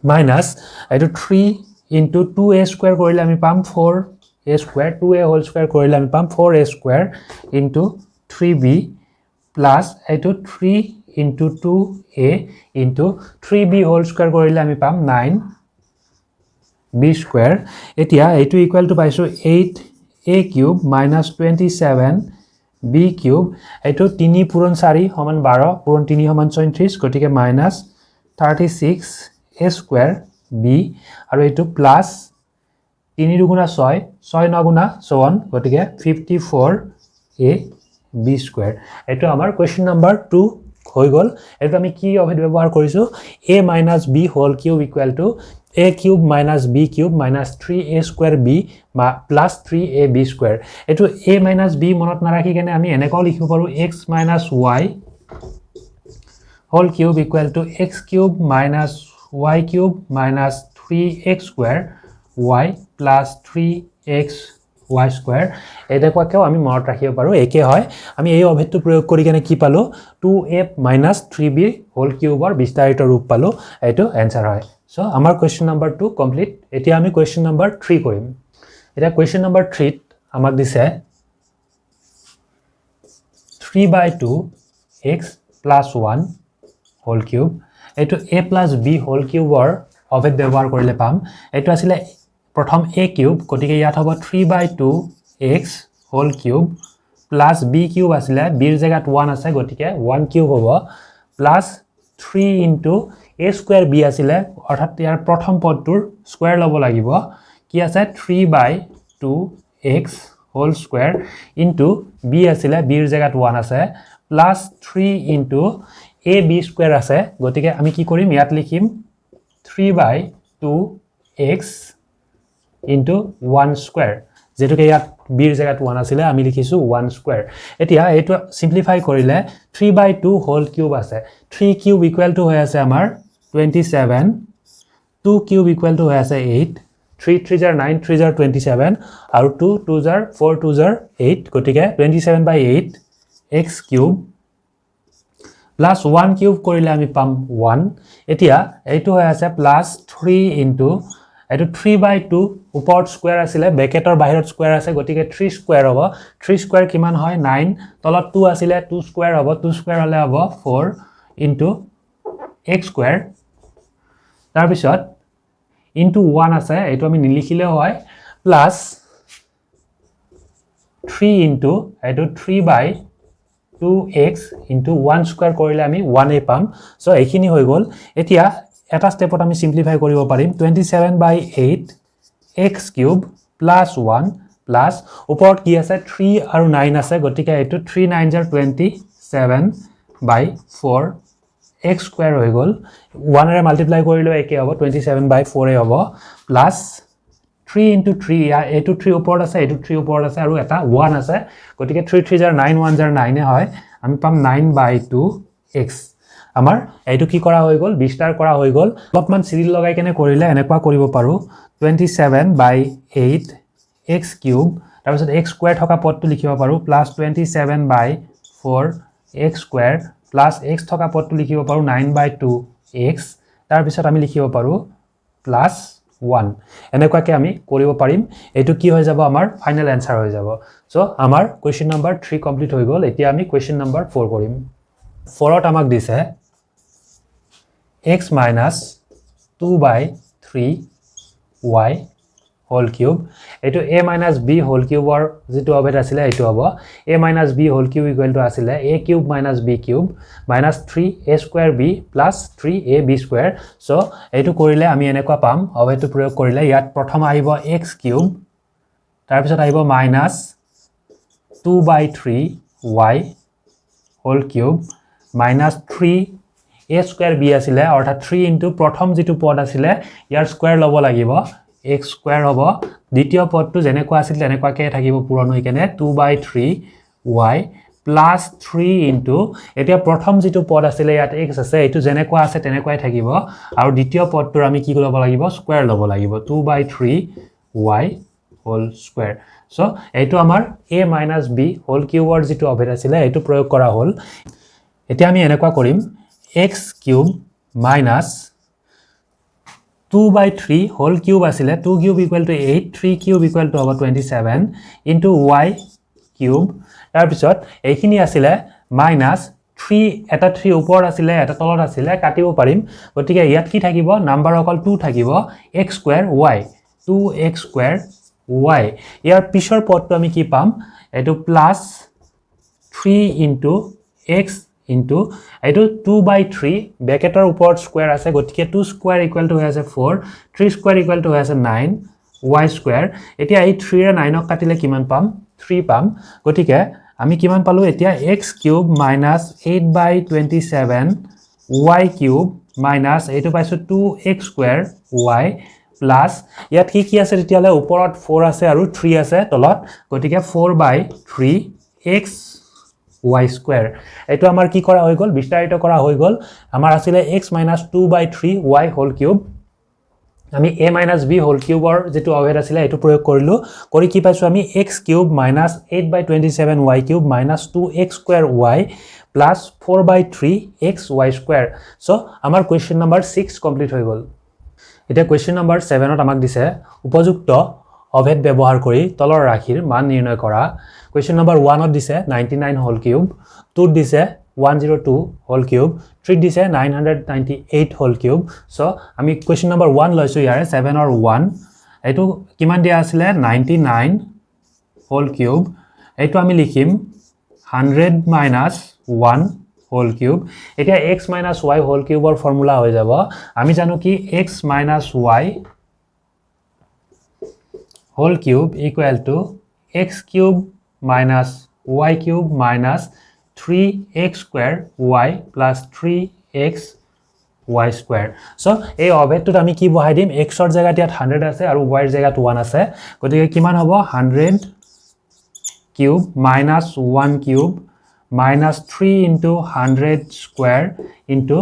minus এটো 3 into 2a square কৰিলে আমি পাম 4a square 2a whole square কৰিলে আমি পাম 4a square into 3b plus এটো 3 into 2a into 3b whole square কৰিলে আমি পাম 9b square এতিয়া এটো ইকুয়াল টু পাইছো 8a cube minus 27b cube এটো 3 পূৰণ 4 সমান 12 পূৰণ 3 সমান 34 গটিকে minus 36a square b আৰু এটো প্লাস 3 দুগুণা 6 6 9 গুণা 54 গটিকে 54a b square এটো আমাৰ কোৱেশ্চন নাম্বাৰ 2 হৈ গল এটো আমি কি অভেদ ব্যৱহাৰ কৰিছো a minus b whole cube equal to a cube minus b cube minus 3a square b plus 3ab square এটো a minus b মনত নাৰাখি কেনে আমি এনেকৈ লিখিব পাৰো x minus y whole cube equal to x cube minus y cube minus 3x square y plus 3x y square এটাকোৱাকেও আমি মনত ৰাখিব পাৰো একে হয় আমি এই অভেদটো প্ৰয়োগ কৰি কেনে কি পালো 2a minus 3b whole cube ৰ বিস্তাৰিত ৰূপ পালো এটো आंसर হয় সো আমাৰ কোৱেশ্চন নাম্বাৰ 2 কমপ্লিট এতিয়া আমি কোৱেশ্চন নাম্বাৰ 3 কৰিম এটা কোৱেশ্চন নাম্বাৰ 3 ত আমাক দিছে 3/2 x plus 1 whole cube এটো a plus b whole cube ৰ অভেদ ব্যৱহাৰ কৰিলে পাম এটো আছিল প্ৰথম a cube গটিকে ইয়াত হ'ব 3/2 x whole cube plus b cube আছিল b ৰ জায়গাত 1 আছে গটিকে 1 cube হ'ব plus 3 into a square b আছিল অৰ্থাৎ ইয়াৰ প্ৰথম পদটোৰ স্কয়াৰ লব লাগিব কি আছে 3/2 x whole square into b আছিল b ৰ জায়গাত 1 আছে plus 3 into a b square আছে গটিকে আমি কি কৰিম ইয়াত লিখিম 3/2 x into 1 square যেটো কে ইয়াত b ৰ জায়গাত 1 আছিল আমি লিখিছো 1 square এতিয়া এটো সিম্পলিফাই কৰিলে 3/2 whole cube আছে 3 cube equal to হৈ আছে আমাৰ 27 2 cube equal to হৈ আছে 8 3 3 jar 9 3 jar 27 আৰু 2 2 jar 4 2 jar 8 গটিকে 27/8 x cube plus 1 cube কৰিলে আমি পাম 1 এতিয়া এইটো হৈ আছে plus 3 into এটো 3/2 ওপৰত স্কয়াৰ আছিল ব্ৰেকেটৰ বাহিৰত স্কয়াৰ আছে গটিকে 3 স্কয়াৰ হ'ব 3 স্কয়াৰ কিমান হয় 9 তলত 2 আছিল 2 স্কয়াৰ হ'ব 2 স্কয়াৰ হলে হ'ব 4 into x স্কয়াৰ তাৰ পিছত into 1 আছে এটো আমি নিলিখিলে হয় প্লাস 3 into এটো 3/2x into 1 স্কয়াৰ কৰিলে আমি 1 এ পাম সো এইখিনি হৈ গল এতিয়া এটা স্টেপত আমি সিম্পলিফাই কৰিব পাৰিম 27/8 x cube plus 1 plus ওপৰত কি আছে 3 আৰু 9 আছে গটিকে এটো 3 9 jar 27/4 x square হৈ গল 1 ৰে মাল্টিপ্লাই কৰিলে একে হ'ব 27/4 এ হ'ব plus 3 into 3 এইটো 3 ওপৰত আছে এইটো 3 ওপৰত আছে আৰু এটা 1 আছে গতিকে 3 3 জাৰ 9 1 জাৰ 9 এ হয় আমি পাম 9/2x আমাৰ এইটো কি কৰা হৈ গল বিস্তাৰ কৰা হৈ গল অলপমান চিৰিল লগাই কেনে কৰিলে এনেকুৱা কৰিব পাৰো 27/8 x cube তাৰ পিছত x স্কয়াৰ থকা পদটো লিখিব পাৰো plus 27/4 x square plus x থকা পদটো লিখিব পাৰো 9/2x তাৰ পিছত আমি লিখিব পাৰো প্লাস 1 এনেকুৱাকে আমি কৰিব পাৰিম এটো কি হৈ যাব আমাৰ ফাইনাল আনসাৰ হৈ যাব সো আমাৰ কোৱেশ্চন নম্বৰ 3 কমপ্লিট হৈ গল এতিয়া আমি কোৱেশ্চন নম্বৰ 4 কৰিম 4ত আমাক দিছে x minus 2/3y whole cube এটো a minus b whole cube or যেটো অবেট আছিল এটো হ'ব a minus b whole cube equal to আছিল a cube minus b cube minus 3a square b plus 3ab square so এটো কৰিলে আমি এনেকুৱা পাম অবেটো প্ৰয়োগ কৰিলে ইয়াত প্ৰথম আহিব x cube তাৰ পিছত আহিব minus 2/3y whole cube minus 3a square b আছিলে অৰ্থাৎ 3 into প্ৰথম যেটো পদ আছিলে ইয়াৰ স্কয়াৰ লব লাগিব x square হ'ব দ্বিতীয় পদটো যেনেকুৱা আছিল তেনেকুৱাকে থাকিব পূৰণ হৈ কেনে 2/3y plus 3 into এতিয়া প্ৰথম যেটো পদ আছিলে ইয়াত x আছে এটো যেনেকুৱা আছে তেনেকুৱাই থাকিব আৰু দ্বিতীয় পদটোৰ আমি কি কৰিব লাগিব স্কয়াৰ লব লাগিব 2/3y whole square so এইটো আমাৰ a minus b whole cube ৰ যেটো অবেট আছিলে এটো প্ৰয়োগ কৰা হ'ল এতিয়া আমি এনেকুৱা কৰিম x cube minus 2/3 whole cube asile 2 cube equal to 8 3 cube equal to 27 into y cube tar pisot ekhini asile minus 3 eta 3 upor asile eta tolot asile katibo parim gotike yat ki thakibo number okol 2 thakibo x square y 2x square y yar pishor pod to ami ki pam etu plus 3 into x into etu 2/3 bracketor upor square ase gotike 2 square equal to has a 4 3 square equal to has a 9 y square etia ei 3 re 9 ok katile kiman pam 3 pam gotike ami kiman palu etia x cube minus 8/27 y cube minus etu paisu 2x square y plus yat ki ase tetiale uporot 4 ase aru 3 ase tolot gotike 4/3 x y square eto amar ki kora hoy gol bistarito kora hoy gol amar asile x minus 2/3 y whole cube ami a minus b whole cube or jetu over asile eto proyog korilu kori ki paisu ami x cube minus 8/27 y cube minus 2x square y plus 4/3 x y square so amar question number 6 complete hoy gol eta question number 7 ot amak dise upojukto অভেদ ব্যৱহাৰ কৰি তলৰ ৰাশিৰ মান নিৰ্ণয় কৰা question number 1 ত দিছে 99 whole cube 2 দিছে 102 whole cube 3 দিছে 998 whole cube so আমি question number 1 লৈছো ইয়াৰে 7 or 1 এটো কিমান দিয়া আছিল 99 whole cube এটো আমি লিখিম 100 minus 1 whole cube এতিয়া x minus y whole cube or formula হৈ যাব আমি জানো কি x minus y whole cube equal to x cube minus y cube minus 3x square y plus 3x y square so ei obhetut ami ki bohai dim x or jaga tiat 100 ase aru y er jaga 1 ase gotike kiman hobo 100 cube minus 1 cube minus 3 into 100 square into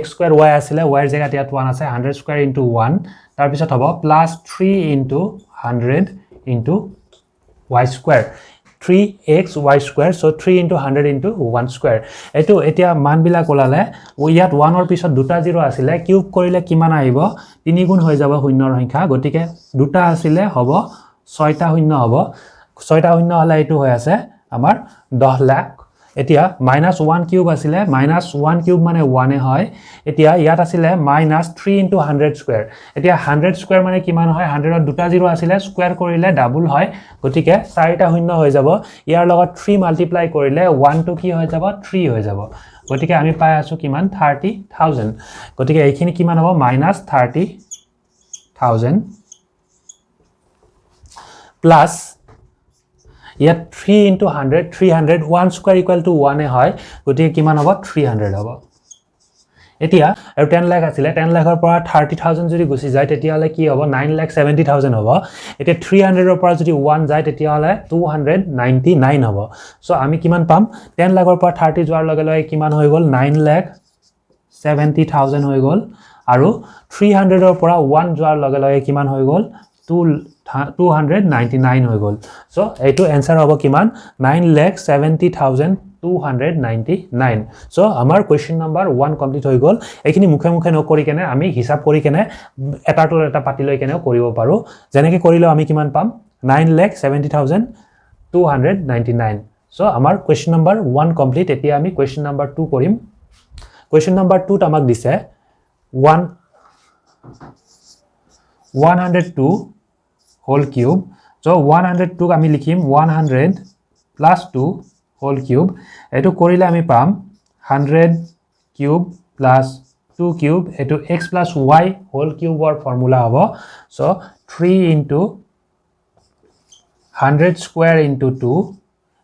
x square y asile y er jaga tiat 1 ase 100 square into 1 tar pisot hobo plus 3 into 100 into y square 3x y square so 3 into 100 into 1 square eto etia man bila kolale yat 1 or pisot duta 0 asile cube korile kiman aibo 3 গুণ হৈ যাব শূন্যৰ সংখ্যা গটিকে দুটা asile hobo 6টা শূন্য hobo 6টা শূন্য হলে এটো হৈ আছে আমাৰ 10 লাখ এতিয়া -1 কিউব আসিলে -1 কিউব মানে 1 এ হয় এতিয়া ইয়াত আসিলে -3 into 100 স্কয়ার এতিয়া 100 স্কয়ার মানে কিমান হয় 100 ৰ দুটা 0 আসিলে স্কয়াৰ কৰিলে ডাবল হয় গটিকে 4টা শূন্য হৈ যাব ইয়াৰ লগত 3 মাল্টিপ্লাই কৰিলে 1 to কি হৈ যাব 3 হৈ যাব গটিকে আমি পাই আছো কিমান 30000 গটিকে এইখিনি কিমান হ'ব -30000 plus yet 3 into 100 300 1 square equal to 1 e hoy gotike kiman hobo 300 hobo এতিয়া আৰু 10 লাখ আছিলে 10 লাখৰ পৰা 30000 যদি গুছি যায় তেতিয়া হলে কি হ'ব 9,70,000 হ'ব এতিয়া 300 ৰ পৰা যদি 1 যায় তেতিয়া হলে 299 হ'ব সো আমি কিমান পাম 10 লাখৰ পৰা 30 যোৱাৰ লগে লগে কিমান হৈ গল 9,70,000 হৈ গল আৰু 300 ৰ পৰা 1 যোৱাৰ লগে লগে কিমান হৈ গল 299 হৈ গল সো এইটো आंसर হ'ব কিমান 9,70,299 সো আমাৰ কোৱেশ্চন নম্বৰ 1 কমপ্লিট হৈ গল এইখিনি মুখে মুখে নকৰি কেনে আমি হিসাব কৰি কেনে এটাটোৰ এটা পাতি লৈ কেনে কৰিব পাৰো যেনেকৈ কৰিলো আমি কিমান পাম 9,70,299 সো আমাৰ কোৱেশ্চন নম্বৰ 1 কমপ্লিট এতিয়া আমি কোৱেশ্চন নম্বৰ 2 কৰিম কোৱেশ্চন নম্বৰ 2 ত আমাক দিছে 102 whole cube so 102 আমি লিখিম 100 plus 2 whole cube এটো কৰিলে আমি পাম 100 cube plus 2 cube এটো x plus y whole cube or formula হ'ব so 3 into 100 square into 2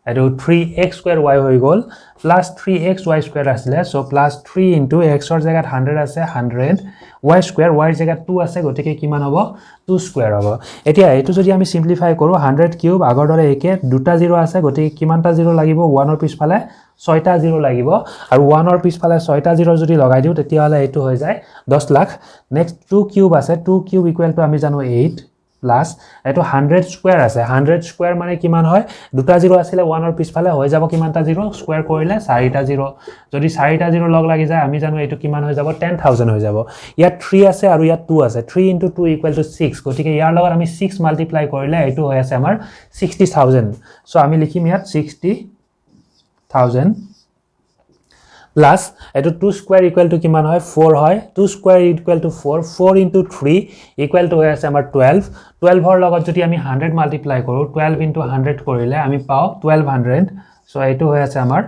এটো 3x square y হৈ গল plus 3xy square আসলে so plus 3 into x ৰ জায়গাত 100 আছে 100 y square y ৰ জায়গাত 2 আছে গতিকে কিমান হ'ব 2 square হ'ব এতিয়া এটো যদি আমি সিম্পলিফাই কৰো 100 কিউব আগৰ দৰে একে দুটা 0 আছে গতিকে কিমানটা 0 লাগিব 1 ৰ পিছফালে 6টা 0 লাগিব আৰু 1 ৰ পিছফালে 6টা 0 যদি লগাই দিও তেতিয়া হলে এটো হৈ যায় 10 লাখ নেক্সট 2 কিউব আছে 2 কিউব ইকুৱেল টু আমি জানো 8 প্লাস এটো 100 স্কয়ার আছে 100 স্কয়ার মানে কিমান হয় দুটা 0 আছিল 1 ৰ পিছফালে হৈ যাব কিমানটা 0 স্কয়াৰ কৰিলে 4টা 0 যদি 4টা 0 লগ লাগি যায় আমি জানো এটো কিমান হৈ যাব 10000 হৈ যাব ইয়াত 3 আছে আৰু ইয়াত 2 আছে 3 * 2 = 6 গতিকে ইয়াৰ লগত আমি 6 মাল্টিপ্লাই কৰিলে এটো হৈ আছে আমাৰ 60000 সো আমি লিখিম ইয়াত 60000 plus এটো 2 square equal to কিমান হয় 4 হয় 2 square equal to 4 4 into 3 equal to হৈ আছে আমাৰ 12 12 ৰ লগত যদি আমি 100 মাল্টিপ্লাই কৰো 12 into 100 কৰিলে আমি পাও 1200 সো এটো হৈ আছে আমাৰ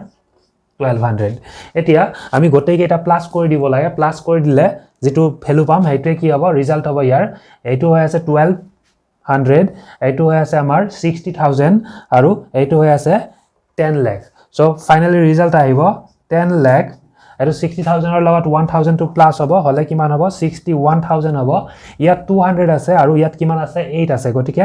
1200 এতিয়া আমি গোটেই কেইটা প্লাস কৰি দিব লাগে প্লাস কৰি দিলে যেটো ভ্যালু পাম হেইটোৱে কি হ'ব ৰিজাল্ট হ'ব ইয়াৰ এটো হৈ আছে 1200 এটো হৈ আছে আমাৰ 60000 আৰু এটো হৈ আছে 10 লাখ সো ফাইনালি ৰিজাল্ট আহিব 10 lakh আৰু 60000 ৰ লগত 1000 টু প্লাস হ'ব হলে কিমান হ'ব 61000 হ'ব ইয়াত 200 আছে আৰু ইয়াত কিমান আছে 8 আছে গটিকে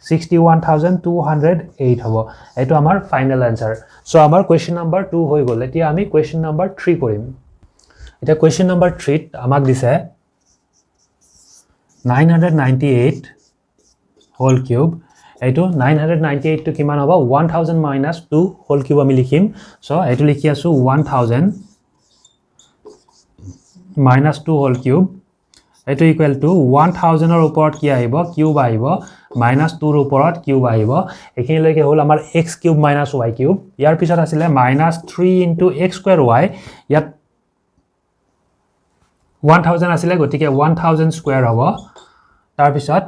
61208 হ'ব এটো আমাৰ ফাইনাল आंसर সো আমাৰ কোৱেশ্চন নম্বৰ 2 হৈ গল এতিয়া আমি কোৱেশ্চন নম্বৰ 3 কৰিম এটা কোৱেশ্চন নম্বৰ 3 ত আমাক দিছে 998 whole cube এটো 998 টু কিমান হ'ব 1000 minus 2 whole cube আমি লিখিম সো এটো লিখি আছো 1000 minus 2 whole cube এটো ইকুৱেল টু 1000 ৰ ওপৰত কি আহিব কিউব আহিব minus 2 ৰ ওপৰত কিউব আহিব এখিনি লৈকে হল আমাৰ x cube minus y cube ইয়াৰ পিছত আছিল minus 3 into x square y ইয়াত 1000 আছিল গতিকে 1000 স্কয়াৰ হ'ব তাৰ পিছত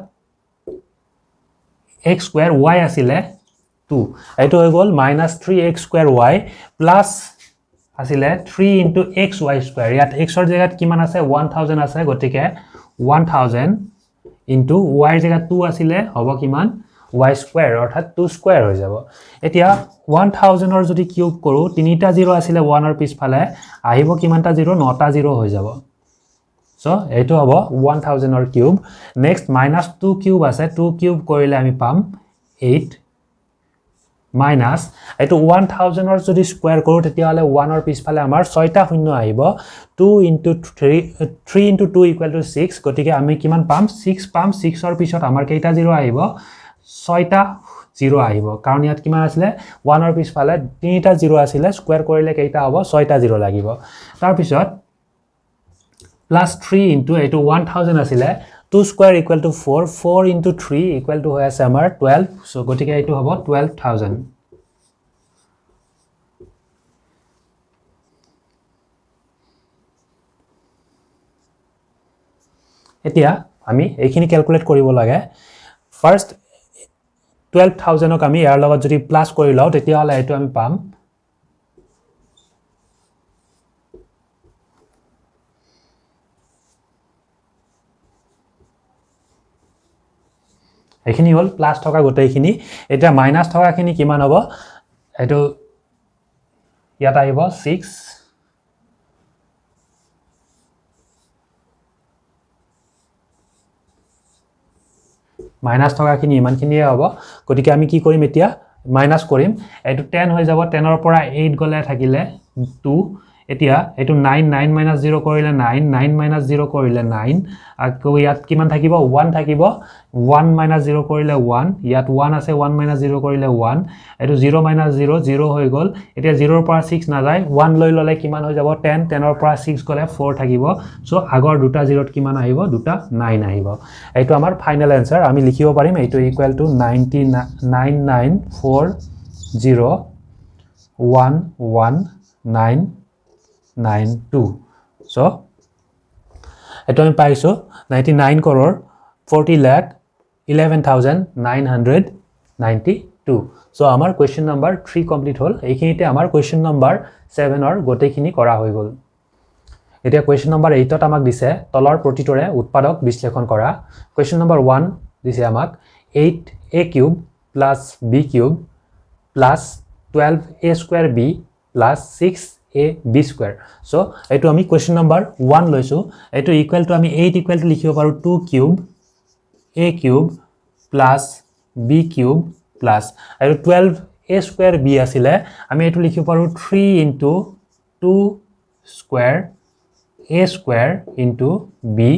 x square y asile 2 eto hoy gol minus 3x square y plus asile 3 into xy square yat x or jagat kiman ase 1000 ase gotike 1000 into y jagat 2 asile hobo kiman y square orthat 2 square hoy jabo etia 1000 or jodi cube koru tinita 0 asile 1 or pisphale ahibo kimanta 0 9ta 0 hoy jabo So, eto hobo 1000 or cube. Next, minus 2 cube ase 2 cube korile ami pam 8 minus eto 1000 or jodi square koru tetia hole 1 or pisphale amar 6 ta shunyo ahibo 2 into 3 into 2 equal to 6 gotike ami kiman pam 6 pam 6 or pishot amar keita 0 ahibo 6 ta 0 ahibo karon yat kiman asile 1 or pisphale 3 ta 0 asile square korile keita hobo 6 ta 0 lagibo tar pishot plus 3 into eto 1000 asile 2 square equal to 4 4 into 3 equal to hoy ase amar 12 so gotike eto hobo 12000 etia ami ekhini calculate koribo lage first 12000 ok ami yar logot jodi plus kori law tetia hola eto ami pam এখিনি হল plus থকা গোটেইখিনি এটা minus থকাখিনি কিমান হ'ব এটো ইয়াত আহিব 6 মাইনাস থকাখিনি ইমানখিনিয়ে হ'ব গতিকে আমি কি কৰিম এতিয়া মাইনাস কৰিম এইটো 10 হৈ যাব 10 ৰ পৰা 8 গলে থাকিলে 2 এতিয়া এইটো 9 9 minus 0 কৰিলে 9 9 minus 0 কৰিলে 9 আকৌ ইয়াত কিমান থাকিব 1 থাকিব 1 minus 0 কৰিলে 1 ইয়াত 1 আছে 1 minus 0 কৰিলে 1 এইটো 0 minus 0 0 হৈ গল এতিয়া 0 ৰ পৰা 6 না যায় 1 লৈ ললে কিমান হৈ যাব 10 10 ৰ পৰা 6 গলে 4 থাকিব সো আগৰ দুটা 0 ত কিমান আহিব দুটা 9 আহিব এইটো আমাৰ ফাইনাল आंसर আমি লিখিব পাৰিম এইটো equal two 994011992 so eto ami paisu 99 crore 40 lakh 11992 so amar question number 3 complete hol eikhinite amar question number 7 or gote khini kora hoy gol etia question number 8 ot amak dise tolor protitore utpadok bislekhon kora question number 1 dise amak 8a cube plus b cube plus 12a square b plus 6a b square so eto ami question number 1 loisu eto equal to ami 8 equal to likhibo paru 2 cube a cube plus b cube plus eto 12a square b asile ami eto likhibo paru 3 into 2 square a square into b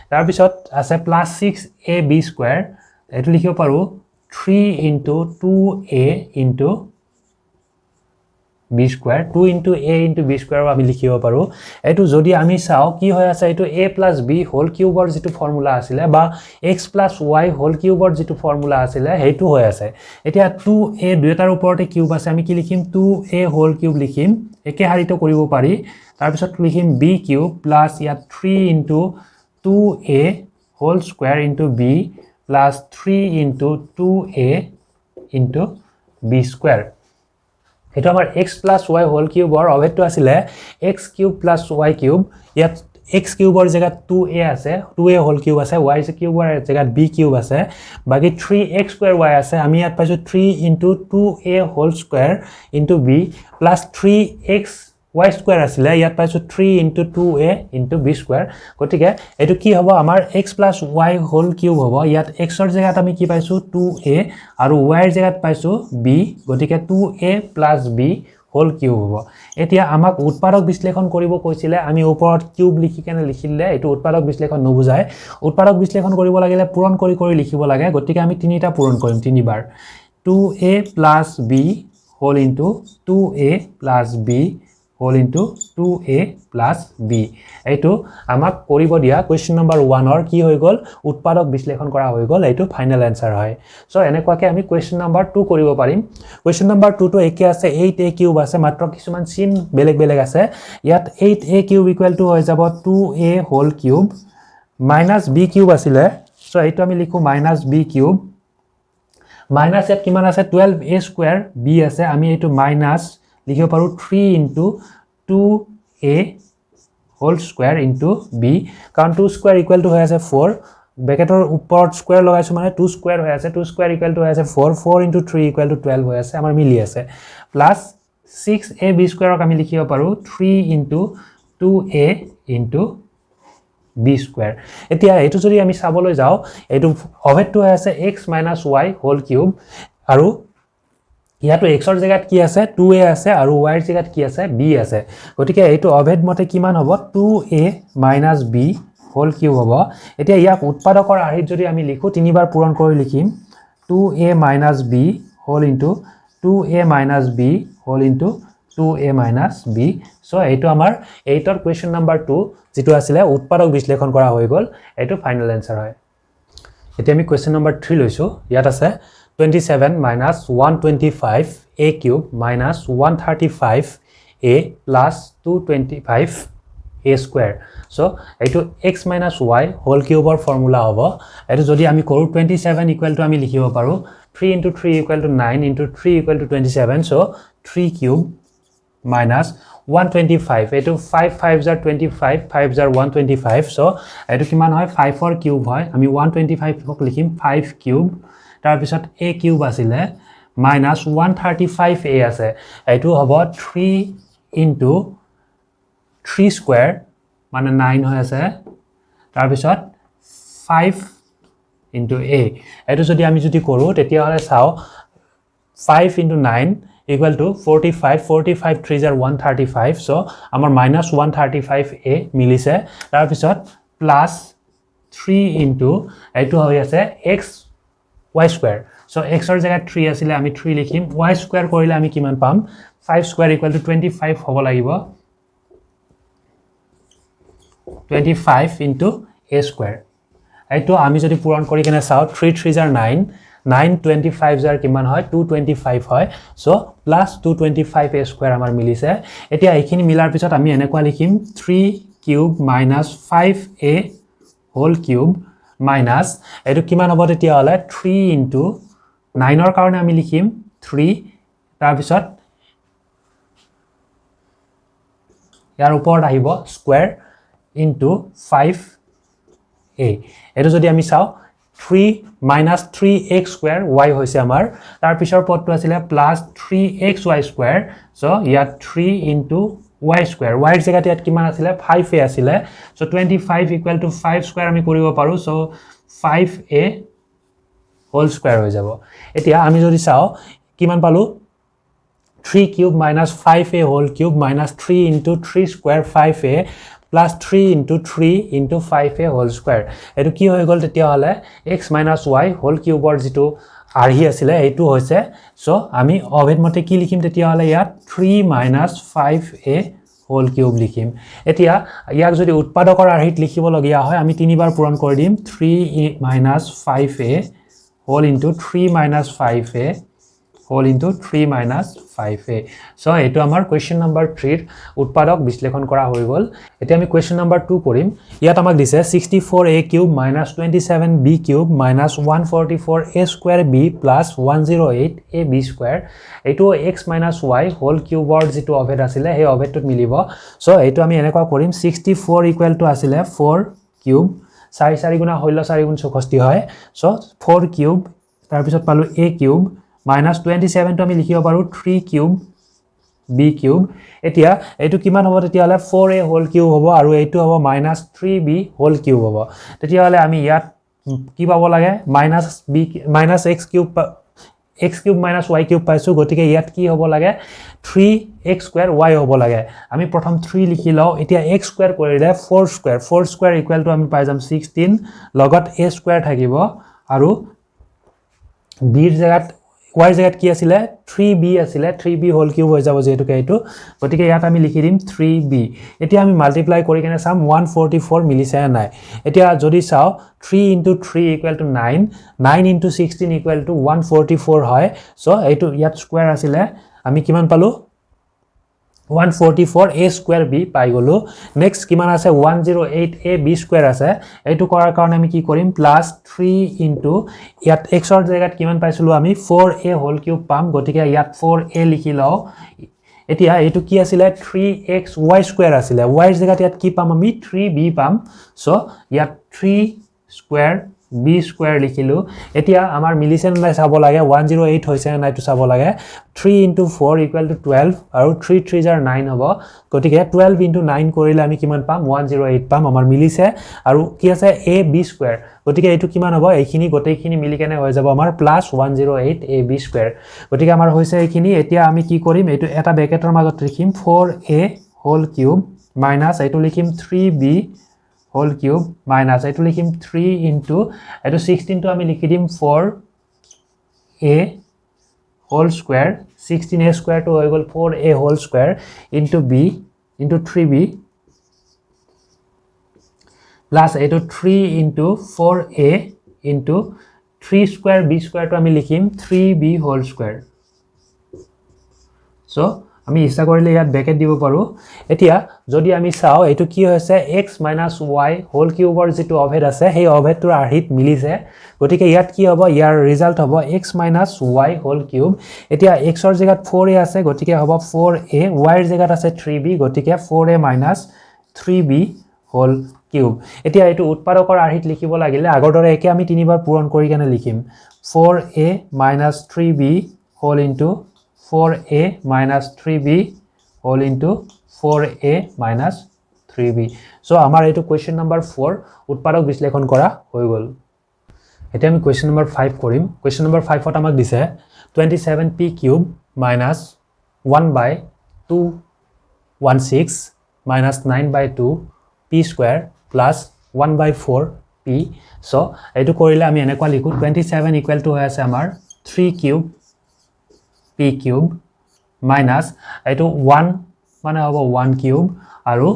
tar bisot ase plus 6a b square eto likhibo paru 3 into 2a into b square 2 into a into b square ami likhibo paru etu jodi ami sao ki hoy ase etu a plus b whole cube or jitu formula asile ba x plus y whole cube or jitu formula asile heitu hoy ase etia 2a duetar uporte cube ase ami ki likhim 2a whole cube likhim eke harito koribo pari tar bisot likhim b cube plus ya 3 into 2a whole square into b plus 3 into 2a into b square eto amar x plus y whole cube or objet to asile x cube plus y cube yat x cube or jaga 2a ase 2a whole cube ase y cube or jaga b cube ase bagi 3x square y ase ami yat paisu 3 into 2a whole square into b plus 3x y square asile yat paisu 3 into 2a into b square gotike etu ki hobo amar x plus y whole cube hobo yat x or jagat ami ki paisu 2a aru y er jagat paisu b gotike 2a plus b whole cube hobo etia amak utpadok bislekhon koribo koisile ami upor cube likhi kene likhile etu utpadok bislekhon nobujay utpadok bislekhon koribo lagile puron kori likhibo lage gotike ami tinita puron korim tinibar 2a plus b whole into 2a plus b whole into 2a plus b eto amak koribo dia question number 1 or ki hoy gol utpadok bislekhon kora hoy gol eto final answer hoy so enekwa ke ami question number 2 koribo parim question number 2 to eke ase 8a cube ase matro kisuman sin beleg ase yat 8a cube equal to hoy jabo 2a whole cube minus b cube asile so eto ami likhu minus b cube minus yat kiman ase 12a square b ase ami eto minus likhibo paru 3 into 2a whole square into b karon 2 square equal to hoy ase 4 bracketor upor square lagaisu mane 2 square hoy ase 2 square equal to hoy ase 4 4 into 3 equal to 12 hoy ase amar mili ase plus 6ab square ok ami likhibo paru 3 into 2a into b square etia etu jodi ami saboloi jao etu objet to hoy ase x minus y whole cube aru ইয়াতো x ৰ জায়গাত কি আছে 2a আছে আৰু y ৰ জায়গাত কি আছে b আছে গটিকে এইটো অভেদ মতে কিমান হ'ব 2a - b হোল কিউব হ'ব এতিয়া ইয়াক উৎপাদকৰ আৰ্হিত যদি আমি লিখো তিনিবাৰ পূৰণ কৰি লিখিম 2a - b whole into 2a - b whole into 2a - b so এইটো আমাৰ 8 ৰ কোৱেশ্চন নম্বৰ 2 যেটো আছিল উৎপাদক বিশ্লেষণ কৰা হৈ গল এইটো ফাইনাল আনসাৰ হয় এতিয়া আমি কোৱেশ্চন নম্বৰ 3 লৈছো ইয়াত আছে 27 minus 125 a cube minus 135 a plus 225 a square. So, eto x minus y whole cube or formula hobo. Eto jodi ami koru 27 equal to ami likhibo paru 3 into 3 equal to 9 into 3 equal to 27. So, 3 cube minus 125. Eto 5 5s are 25, 5s are 125. So, eto kiman hoy 5 or cube hoy. Ami 125 hok likhim 5 cube. তাৰ পিছত a cube আছিল minus 135a আছে এটো হ'ব 3 into 3 square মানে 9 হৈ আছে তাৰ পিছত 5 into a এটো যদি আমি যদি কৰো তেতিয়া হলে চাও 5 into 9 equal to 45 45 3s are 135 so আমাৰ minus 135a মিলিছে তাৰ পিছত plus 3 into এটো হৈ আছে x y square so x ৰ জায়গাত 3 আছিল আমি 3 লিখিম y square কৰিলে আমি কিমান পাম 5 square equal to 25 হ'ব লাগিব 25 into a square এটো আমি যদি পূৰণ কৰি কেনে চাও 3 3s are 9 9 25s are কিমান হয় 225 হয় so plus 225 a square আমাৰ মিলিছে এতিয়া এইখিনি মিলাৰ পিছত আমি এনেকুৱা লিখিম 3 cube minus 5a whole cube minus এটো কিমান হ'ব তেতিয়া হলে 3 into 9 ৰ কাৰণে আমি লিখিম 3 তাৰ পিছত ইয়াৰ ওপৰত আহিব square into 5a এটো যদি আমি চাও 3 minus 3x square y হৈছে আমাৰ তাৰ পিছৰ পদটো আছিল plus 3xy square so ইয়াত 3 into y square y ৰ জায়গাত ইয়াত কিমান আছিল 5a আছিল so 25 equal to 5 square আমি কৰিব পাৰো so 5a whole square হৈ যাব এতিয়া আমি যদি চাও কিমান পালো 3 cube minus 5a whole cube minus 3 into 3 square 5a plus 3 into 3 into 5a whole square এটো কি হৈ গল তেতিয়া হলে x minus y whole cube ৰ যেটো আৰহি আছিল এটো হৈছে সো আমি অভেদ মতে কি লিখিম তেতিয়া হলে ইয়াত 3 minus 5a whole cube লিখিম এতিয়া ইয়াক যদি উৎপাদকৰ আৰহিত লিখিব লগিয়া হয় আমি তিনিবাৰ পূৰণ কৰি দিম 3 minus 5a whole into 3 minus 5a whole into 3 minus 5a so এটো আমাৰ question number 3 ৰ উৎপাদক বিশ্লেষণ কৰা হৈ গল এতিয়া আমি question number 2 কৰিম ইয়াত আমাক দিছে 64a cube minus 27b cube minus 144a square b plus 108ab square এটো x minus y whole cube ৰ যেটো অভেদ আছিল এই অভেদটোত মিলিব so এটো আমি এনেকুৱা কৰিম 64 equal to আছিল 4 cube 4 4 গুণা হইল 4 গুণ 64 হয় so 4 cube তাৰ পিছত পালো a cube minus 27 to আমি লিখিব পাৰো 3 cube b cube এতিয়া এটো কিমান হ'ব তেতিয়া হলে 4a whole cube হ'ব আৰু এটো হ'ব minus 3b whole cube হ'ব তেতিয়া হলে আমি ইয়াত কি পাব লাগে minus x cube minus y cube পাইছো গতিকে ইয়াত কি হ'ব লাগে 3x square y হ'ব লাগে আমি প্ৰথম 3 লিখি লও এতিয়া x square কৰিলে 4 square equal to আমি পাই যাম 16 লগত a square থাকিব আৰু b ৰ জায়গাত y জায়গাত কি আছিল 3b আছিল 3b whole cube হৈ যাব যেটো এইটো গতিকে ইয়াত আমি লিখি দিম 3b এতিয়া আমি মাল্টিপ্লাই কৰি কেনে চাম 144 মিলিছে নাই এতিয়া যদি চাও 3 into 3 equal to 9 9 into 16 equal to 144 হয় সো এইটো ইয়াত স্কয়াৰ আছিল আমি কিমান পালো 144a square b পাই গলো নেক্সট কিমান আছে 108ab square আছে এইটো কৰাৰ কাৰণে আমি কি কৰিম plus 3 into ইয়াত x ৰ জায়গাত কিমান পাইছিলো আমি 4a whole cube পাম গতিকে ইয়াত 4a লিখি লও এতিয়া এইটো কি আছিল 3xy square আছিল y ৰ জায়গাত ইয়াত কি পাম আমি 3b পাম সো ইয়াত 3 square b square লিখিলো এতিয়া আমাৰ মিলিছে নাই চাব লাগে 108 হৈছে নাই তো চাব লাগে 3 into 4 equal to 12 আৰু 3 3s are 9 হ'ব গতিকে 12 into 9 কৰিলে আমি কিমান পাম 108 পাম আমাৰ মিলিছে আৰু কি আছে a b square গতিকে এটো কিমান হ'ব এইখিনি গোটেইখিনি মিলি কেনে হৈ যাব আমাৰ plus 108 a b square গতিকে আমাৰ হৈছে এইখিনি এতিয়া আমি কি কৰিম এটো এটা ব্ৰেকেটৰ মাজত লিখিম 4a whole cube minus এটো লিখিম 3b whole cube minus এটো লিখিম 3 into এটো 16 তো আমি লিখি দিম 4a whole square 16a square to হৈ গল 4a whole square into b into 3b plus এটো 3 into 4a into 3 square b square to আমি লিখিম 3b whole square so আমি ইচ্ছা কৰিলে ইয়াত ব্ৰেকেট দিব পাৰো এতিয়া যদি আমি চাও এটো কি হৈছে x - y whole cube ৰ যেটো অভেদ আছে সেই অভেদটোৰ আৰহিত মিলিছে গতিকে ইয়াত কি হ'ব ইয়াৰ ৰিজাল্ট হ'ব x - y whole cube এতিয়া x ৰ জায়গাত 4a আছে গতিকে হ'ব 4a y ৰ জায়গাত আছে 3b গতিকে 4a - 3b whole cube এতিয়া এটো উৎপাদকৰ আৰহিত লিখিব লাগিলে আগৰ দৰে একে আমি তিনিবাৰ পূৰণ কৰি কেনে লিখিম 4a - 3b whole into 4a minus 3b whole into 4a minus 3b so আমাৰ এটো question number 4 উৎপাদক বিশ্লেষণ কৰা হৈ গল এতিয়া আমি কুৱেশ্যন নম্বৰ 5 কৰিম কুৱেশ্যন নম্বৰ 5 ত আমাক দিছে 27p cube minus 1/216 minus 9/2 p square plus 1/4 p so এইটো কৰিলে আমি এনেকুৱা লিখো 27 equal to হৈ আছে আমাৰ 3 কিউব p কিউব minus এইটো 1 মানে হ'ব 1 কিউব আৰু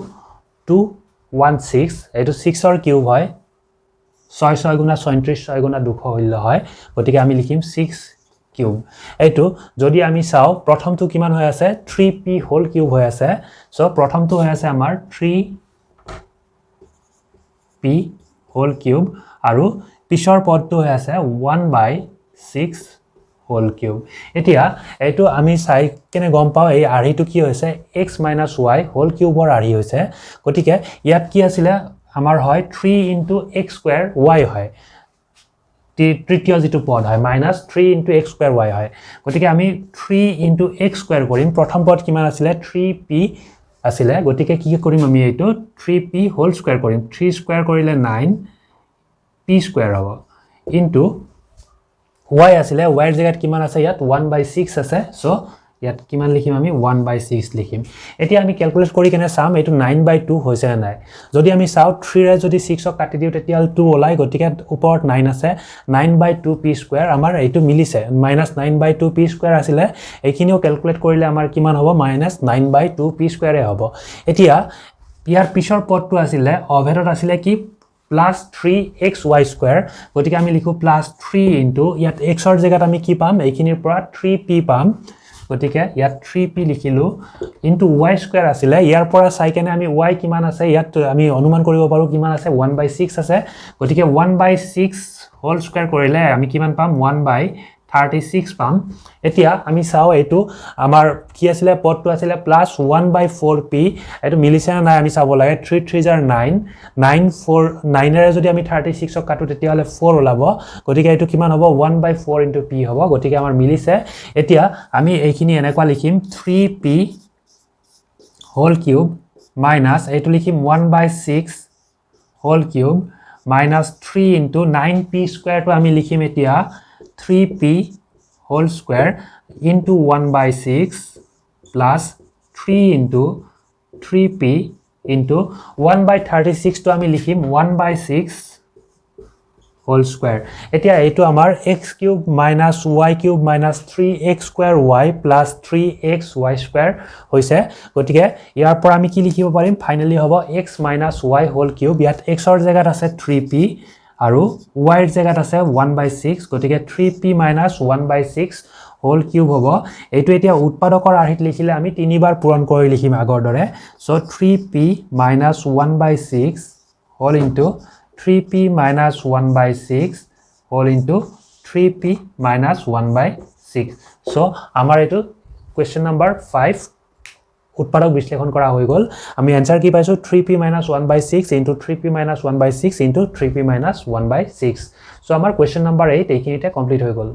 216 এইটো 6 ৰ কিউব হয় 6 6 গুণা 37 6 গুণা 216 হয় গতিকে আমি লিখিম 6 কিউব এইটো যদি আমি চাও প্ৰথমটো কিমান হৈ আছে 3p হোল কিউব হৈ আছে সো প্ৰথমটো হৈ আছে আমাৰ 3p হোল কিউব আৰু পিছৰ পদটো হৈ আছে 1/6 হোল কিউব এতিয়া এইটো আমি চাই কেনে গম পাও এই আৰহিটো কি হৈছে x - y হোল কিউবৰ আৰহি হৈছে গতিকে ইয়াত কি আছিল আমাৰ হয় 3 * x স্কয়াৰ y হয় তৃতীয় যেটো পদ হয় -3 * x স্কয়াৰ y হয় গতিকে আমি 3 * x স্কয়াৰ কৰিম প্ৰথম পদ কিমান আছিল 3p আছিল গতিকে কি কৰিম আমি এইটো 3p হোল স্কয়াৰ কৰিম 3 স্কয়াৰ কৰিলে 9 p স্কয়াৰ হ'ব ইনটু y আছিল y এর জায়গাত কিমান আছে ইয়াত 1/6 আছে সো ইয়াত কিমান লিখিম আমি 1/6 লিখিম এতিয়া আমি ক্যালকুলেট কৰি কেনে চাম এটো 9/2 হৈছে না নাই যদি আমি চাও 3 ৰে যদি 6 ক কাটি দিও তেতিয়া 2 ওলাই গতিকে ওপৰত 9 আছে 9/2 p স্কয়াৰ আমাৰ এইটো মিলিছে -9/2 p স্কয়াৰ আছিল এইখিনিও ক্যালকুলেট কৰিলে আমাৰ কিমান হ'ব -9/2 p স্কয়াৰে হ'ব এতিয়া ইয়াৰ পিছৰ পদটো আছিল অভেৰত আছিল কি plus 3xy square গতিকে আমি লিখো plus 3 into ইয়াত x ৰ জায়গাত আমি কি পাম এইখিনিৰ পৰা 3p পাম গতিকে ইয়াত 3p লিখিলো into y square আছিল ইয়াৰ পৰা চাই কেনে আমি y কিমান আছে ইয়াত আমি অনুমান কৰিব পাৰো কিমান আছে 1/6 আছে গতিকে 1/6 হোল স্কয়াৰ কৰিলে আমি কিমান পাম 1/36 পাম এতিয়া আমি চাও এটো আমাৰ কি আছিল পদটো আছিল plus 1/4p এটো মিলিছে না নাই আমি চাব লাগে 3 3 * 9 9 4 9 এৰে যদি আমি 36 ক কাটো তেতিয়া হলে 4 ওলাব গতিকে এটো কিমান হ'ব 1/4 * p হ'ব গতিকে আমাৰ মিলিছে এতিয়া আমি এইখিনি এনেকুৱা লিখিম 3p হোল কিউব মাইনাস এইটো লিখিম 1/6 whole cube minus 3 into 9p square to আমি লিখিম এতিয়া 3p whole square into 1/6 plus 3 into 3p into 1/36 to আমি লিখিম 1/6 whole square এতিয়া এইটো আমাৰ x cube minus y cube minus 3x square y plus 3xy square হৈছে গতিকে ইয়াৰ পৰা আমি কি লিখিব পাৰিম ফাইনালি হ'ব x minus y whole cube ইয়াত x ৰ জায়গাত আছে 3p আৰু y ৰ জায়গাত আছে 1/6 গতিকে 3p minus 1/6 whole cube হ'ব এইটো এতিয়া উৎপাদকৰ আৰহিত লিখিলে আমি তিনিবাৰ পূৰণ কৰি লিখিম আগৰ দৰে so 3p minus 1/6 whole into 3p minus 1/6 whole into 3p minus 1/6 so আমাৰ এটো question number 5 উৎপাদক বিশ্লেষণ কৰা হৈ গল আমি आंसर কি পাইছো 3p minus 1/6 into 3p minus 1/6 into 3p minus 1/6 so আমাৰ question number 8 এইখিনিতে কমপ্লিট হৈ গল